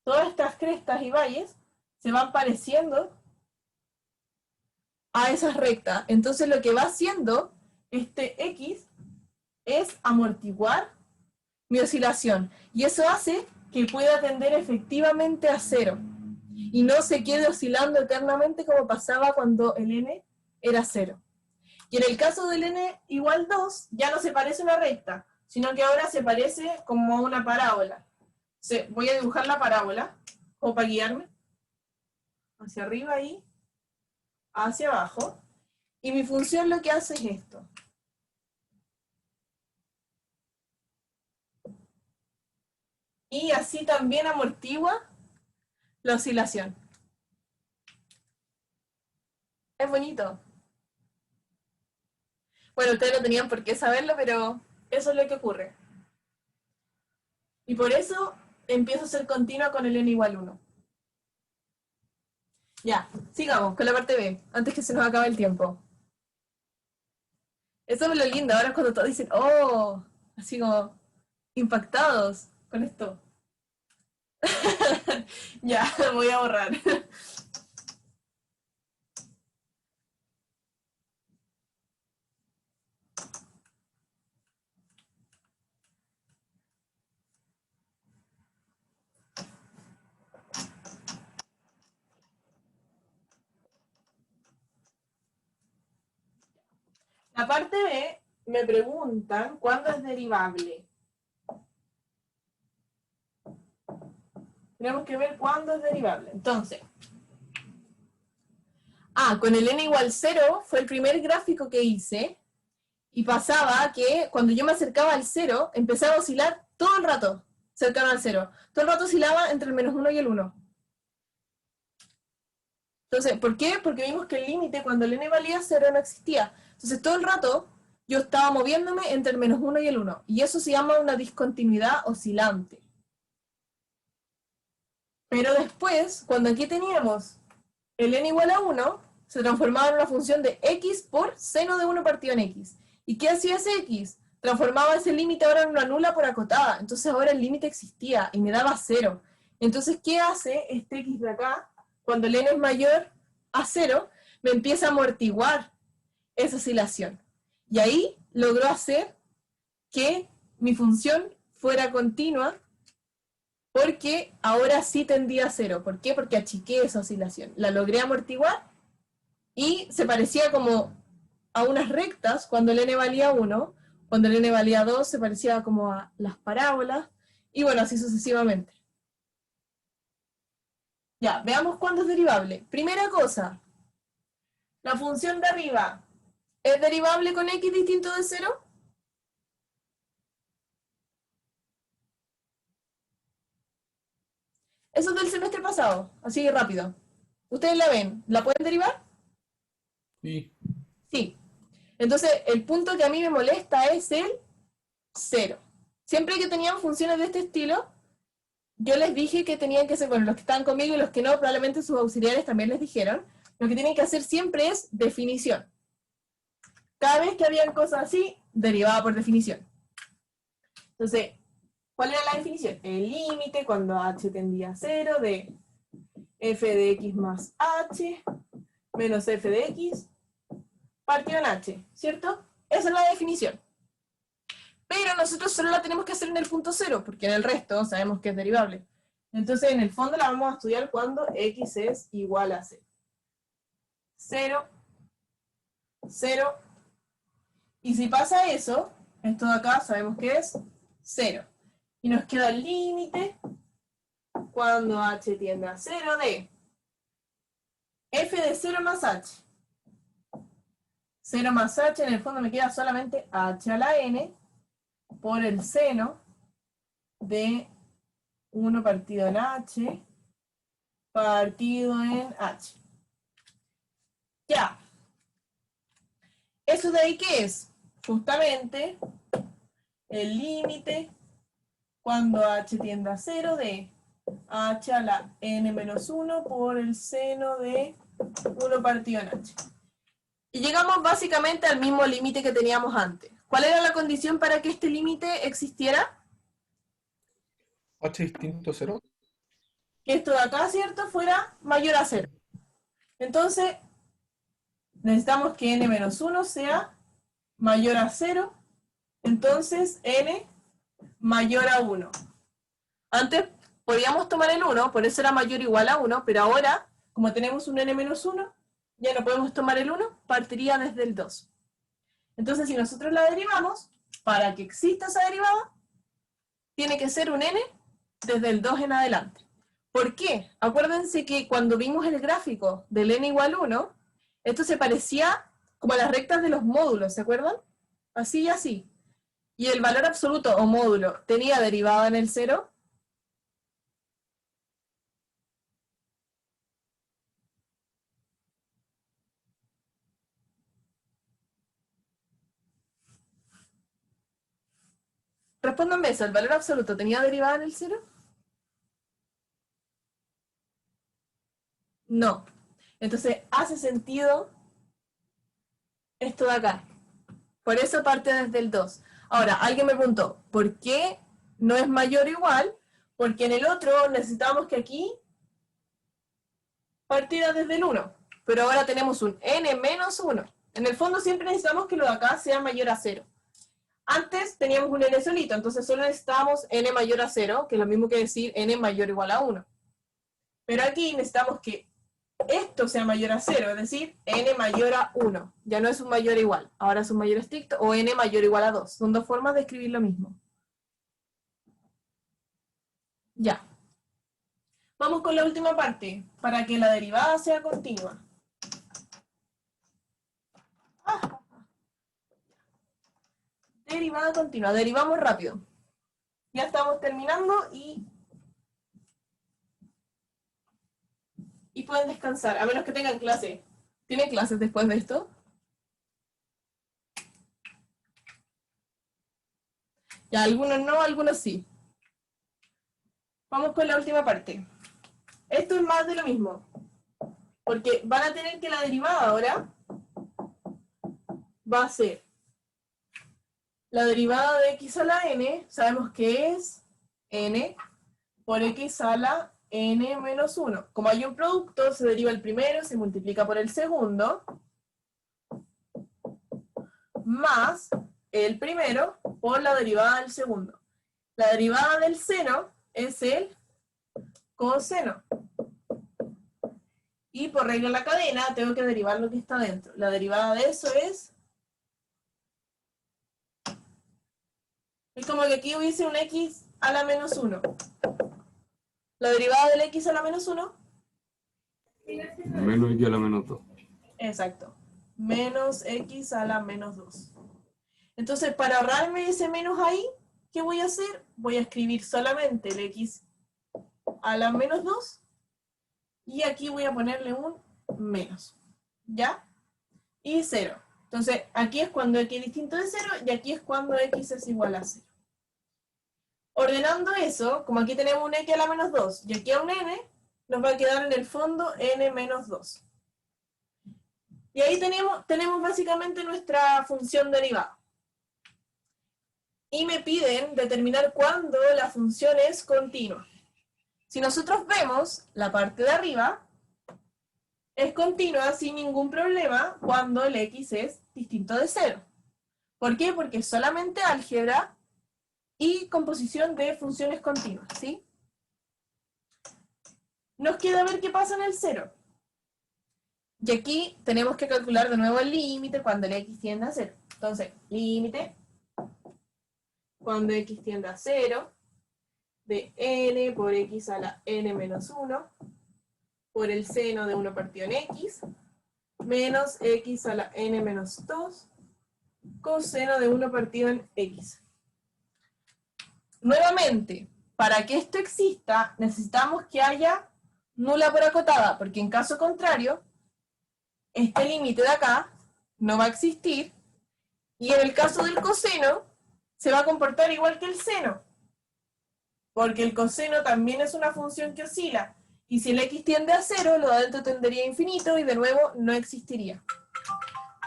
todas estas crestas y valles, se van pareciendo a esas rectas. Entonces lo que va haciendo este X es amortiguar mi oscilación. Y eso hace que pueda tender efectivamente a cero. Y no se quede oscilando eternamente como pasaba cuando el n era 0. Y en el caso del n igual 2, ya no se parece a una recta, sino que ahora se parece como a una parábola. Voy a dibujar la parábola, como para guiarme. Hacia arriba y hacia abajo. Y mi función lo que hace es esto. Y así también amortigua la oscilación. Es bonito. Bueno, ustedes no tenían por qué saberlo, pero eso es lo que ocurre. Y por eso empiezo a ser continua con el n igual 1. Ya, sigamos con la parte B, antes que se nos acabe el tiempo. Eso es lo lindo, ahora es cuando todos dicen, oh, así como impactados con esto. Ya, voy a borrar. La parte B me preguntan cuándo es derivable. Tenemos que ver cuándo es derivable. Entonces, con el n igual 0 fue el primer gráfico que hice y pasaba que cuando yo me acercaba al 0 empezaba a oscilar todo el rato cercano al 0. Todo el rato oscilaba entre el -1 y el 1. Entonces, ¿por qué? Porque vimos que el límite cuando el n valía 0 no existía. Entonces todo el rato yo estaba moviéndome entre el -1 y el 1. Y eso se llama una discontinuidad oscilante. Pero después, cuando aquí teníamos el n igual a 1, se transformaba en una función de x por seno de 1 partido en x. ¿Y qué hacía ese x? Transformaba ese límite ahora en una nula por acotada. Entonces ahora el límite existía y me daba 0. Entonces, ¿qué hace este x de acá? Cuando el n es mayor a 0, me empieza a amortiguar esa oscilación. Y ahí logró hacer que mi función fuera continua, porque ahora sí tendía a 0. ¿Por qué? Porque achiqué esa oscilación. La logré amortiguar y se parecía como a unas rectas cuando el n valía 1, cuando el n valía 2 se parecía como a las parábolas, y bueno, así sucesivamente. Ya, veamos cuándo es derivable. Primera cosa, la función de arriba, ¿es derivable con x distinto de 0? Eso es del semestre pasado, así de rápido. ¿Ustedes la ven? ¿La pueden derivar? Sí. Sí. Entonces, el punto que a mí me molesta es el 0. Siempre que tenían funciones de este estilo, yo les dije que tenían que ser, bueno, los que estaban conmigo y los que no, probablemente sus auxiliares también les dijeron, lo que tienen que hacer siempre es definición. Cada vez que habían cosas así, derivaba por definición. Entonces, ¿cuál era la definición? El límite cuando h tendía a 0 de f de x más h menos f de x partido en h, ¿cierto? Esa es la definición. Pero nosotros solo la tenemos que hacer en el punto 0, porque en el resto sabemos que es derivable. Entonces, en el fondo la vamos a estudiar cuando x es igual a 0. 0, 0. Y si pasa eso, esto de acá sabemos que es 0. Y nos queda el límite cuando h tiende a 0 de f de 0 más h. 0 más h, en el fondo me queda solamente h a la n por el seno de 1 partido en h partido en h. Ya. ¿Eso de ahí qué es? Justamente el límite cuando h tiende a 0 de h a la n menos 1 por el seno de 1 partido en h. Y llegamos básicamente al mismo límite que teníamos antes. ¿Cuál era la condición para que este límite existiera? H distinto a 0. Que esto de acá, ¿cierto?, fuera mayor a 0. Entonces, necesitamos que n menos 1 sea mayor a 0. Entonces, n mayor a 1. Antes podíamos tomar el 1, por eso era mayor o igual a 1, pero ahora, como tenemos un n menos 1, ya no podemos tomar el 1, partiría desde el 2. Entonces, si nosotros la derivamos, para que exista esa derivada, tiene que ser un n desde el 2 en adelante. ¿Por qué? Acuérdense que cuando vimos el gráfico del n igual 1, esto se parecía como a las rectas de los módulos, ¿se acuerdan? Así y así. Y el valor absoluto o módulo tenía derivada en el 0. Respóndanme eso, ¿el valor absoluto tenía derivada en el 0? No. Entonces, hace sentido esto de acá. Por eso parte desde el 2. Ahora, alguien me preguntó, ¿por qué no es mayor o igual? Porque en el otro necesitamos que aquí partiera desde el 1. Pero ahora tenemos un n menos 1. En el fondo siempre necesitamos que lo de acá sea mayor a 0. Antes teníamos un n solito, entonces solo necesitábamos n mayor a 0, que es lo mismo que decir n mayor o igual a 1. Pero aquí necesitamos que esto sea mayor a 0, es decir, n mayor a 1. Ya no es un mayor o igual, ahora es un mayor estricto, o n mayor o igual a 2. Son dos formas de escribir lo mismo. Ya. Vamos con la última parte, para que la derivada sea continua. Derivada continua, derivamos rápido. Ya estamos terminando y pueden descansar, a menos que tengan clase. ¿Tienen clases después de esto? Ya, algunos no, algunos sí. Vamos con la última parte. Esto es más de lo mismo, porque van a tener que la derivada ahora va a ser la derivada de x a la n, sabemos que es n por x a la n menos 1. Como hay un producto, se deriva el primero, se multiplica por el segundo, más el primero por la derivada del segundo. La derivada del seno es el coseno. Y por regla de la cadena, tengo que derivar lo que está dentro. La derivada de eso es como que aquí hubiese un x a la menos 1. La derivada del x a la menos 1. Menos x a la menos 2. Exacto. Menos x a la menos 2. Entonces, para ahorrarme ese menos ahí, ¿qué voy a hacer? Voy a escribir solamente el x a la menos 2. Y aquí voy a ponerle un menos. ¿Ya? Y 0. Entonces, aquí es cuando x es distinto de 0 y aquí es cuando x es igual a 0. Ordenando eso, como aquí tenemos un x a la menos 2 y aquí a un n, nos va a quedar en el fondo n menos 2. Y ahí tenemos básicamente nuestra función derivada. Y me piden determinar cuándo la función es continua. Si nosotros vemos la parte de arriba, es continua sin ningún problema cuando el x es distinto de 0. ¿Por qué? Porque es solamente álgebra y composición de funciones continuas, ¿sí? Nos queda ver qué pasa en el 0. Y aquí tenemos que calcular de nuevo el límite cuando el x tiende a 0. Entonces, límite cuando x tiende a 0 de n por x a la n menos 1 por el seno de 1 partido en x menos x a la n menos 2 coseno de 1 partido en x. Nuevamente, para que esto exista, necesitamos que haya nula por acotada, porque en caso contrario, este límite de acá no va a existir, y en el caso del coseno, se va a comportar igual que el seno, porque el coseno también es una función que oscila, y si el x tiende a 0, lo de adentro tendería a infinito, y de nuevo no existiría.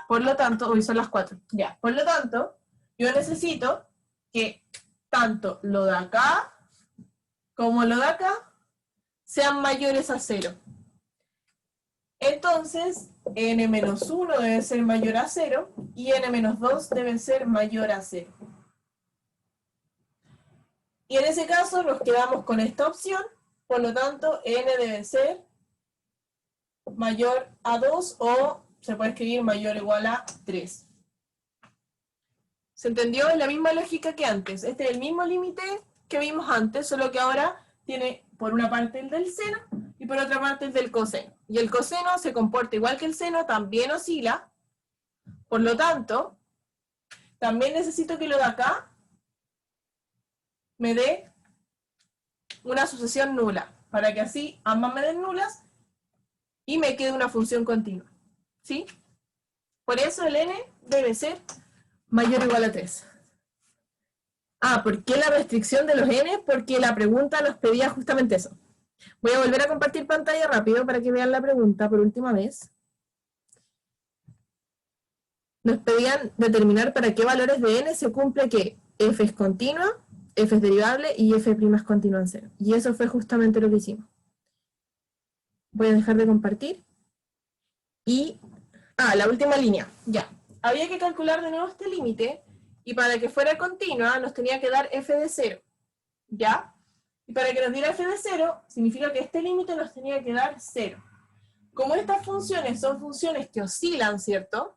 Por lo tanto, hoy son las 4, ya, por lo tanto, yo necesito que tanto lo de acá, como lo de acá, sean mayores a 0. Entonces, n-1 debe ser mayor a 0, y n-2 debe ser mayor a 0. Y en ese caso nos quedamos con esta opción, por lo tanto, n debe ser mayor a 2, o se puede escribir mayor o igual a 3. ¿Se entendió? Es la misma lógica que antes. Este es el mismo límite que vimos antes, solo que ahora tiene por una parte el del seno y por otra parte el del coseno. Y el coseno se comporta igual que el seno, también oscila. Por lo tanto, también necesito que lo de acá me dé una sucesión nula, para que así ambas me den nulas y me quede una función continua. ¿Sí? Por eso el n debe ser mayor o igual a 3. Ah, ¿por qué la restricción de los n? Porque la pregunta nos pedía justamente eso. Voy a volver a compartir pantalla rápido para que vean la pregunta por última vez. Nos pedían determinar para qué valores de n se cumple que f es continua, f es derivable y f' es continua en 0. Y eso fue justamente lo que hicimos. Voy a dejar de compartir. Y, la última línea, ya. Había que calcular de nuevo este límite, y para que fuera continua nos tenía que dar f de 0, ¿ya? Y para que nos diera f de 0, significa que este límite nos tenía que dar 0. Como estas funciones son funciones que oscilan, ¿cierto?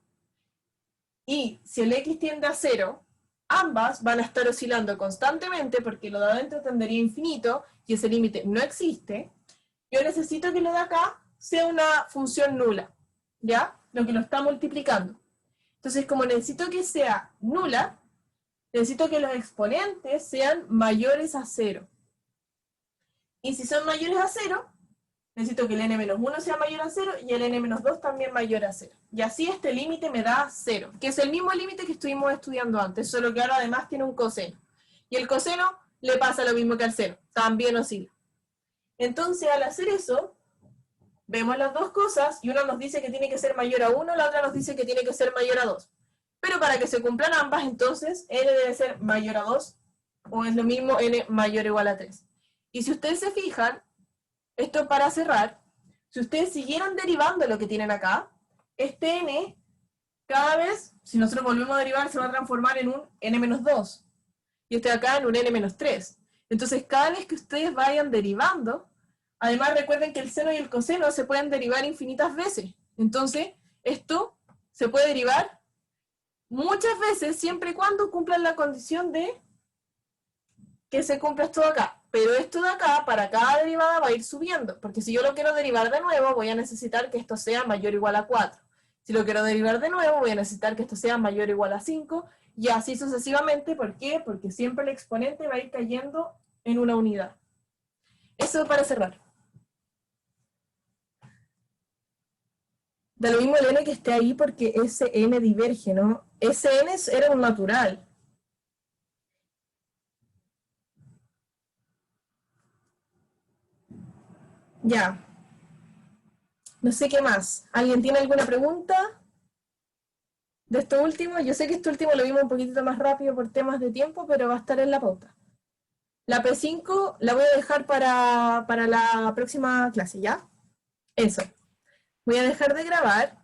Y si el x tiende a 0, ambas van a estar oscilando constantemente, porque lo de adentro tendería a infinito, y ese límite no existe. Yo necesito que lo de acá sea una función nula, ¿ya? Lo que lo está multiplicando. Entonces, como necesito que sea nula, necesito que los exponentes sean mayores a 0. Y si son mayores a 0, necesito que el n-1 sea mayor a 0 y el n-2 también mayor a 0. Y así este límite me da 0, que es el mismo límite que estuvimos estudiando antes, solo que ahora además tiene un coseno. Y el coseno le pasa lo mismo que al seno, también oscila. Entonces, al hacer eso, vemos las dos cosas, y una nos dice que tiene que ser mayor a 1, la otra nos dice que tiene que ser mayor a 2. Pero para que se cumplan ambas, entonces, n debe ser mayor a 2, o es lo mismo n mayor o igual a 3. Y si ustedes se fijan, esto para cerrar, si ustedes siguieran derivando lo que tienen acá, este n, cada vez, si nosotros volvemos a derivar, se va a transformar en un n-2, y este de acá en un n-3. Entonces, cada vez que ustedes vayan derivando, además recuerden que el seno y el coseno se pueden derivar infinitas veces. Entonces, esto se puede derivar muchas veces, siempre y cuando cumplan la condición de que se cumpla esto de acá. Pero esto de acá, para cada derivada, va a ir subiendo. Porque si yo lo quiero derivar de nuevo, voy a necesitar que esto sea mayor o igual a 4. Si lo quiero derivar de nuevo, voy a necesitar que esto sea mayor o igual a 5. Y así sucesivamente. ¿Por qué? Porque siempre el exponente va a ir cayendo en una unidad. Eso para cerrar. Da lo mismo el n que esté ahí porque ese n diverge, ¿no? Ese n era un natural. Ya. No sé qué más. ¿Alguien tiene alguna pregunta de esto último? Yo sé que esto último lo vimos un poquitito más rápido por temas de tiempo, pero va a estar en la pauta. La P5 la voy a dejar para la próxima clase, ¿ya? Eso. Voy a dejar de grabar.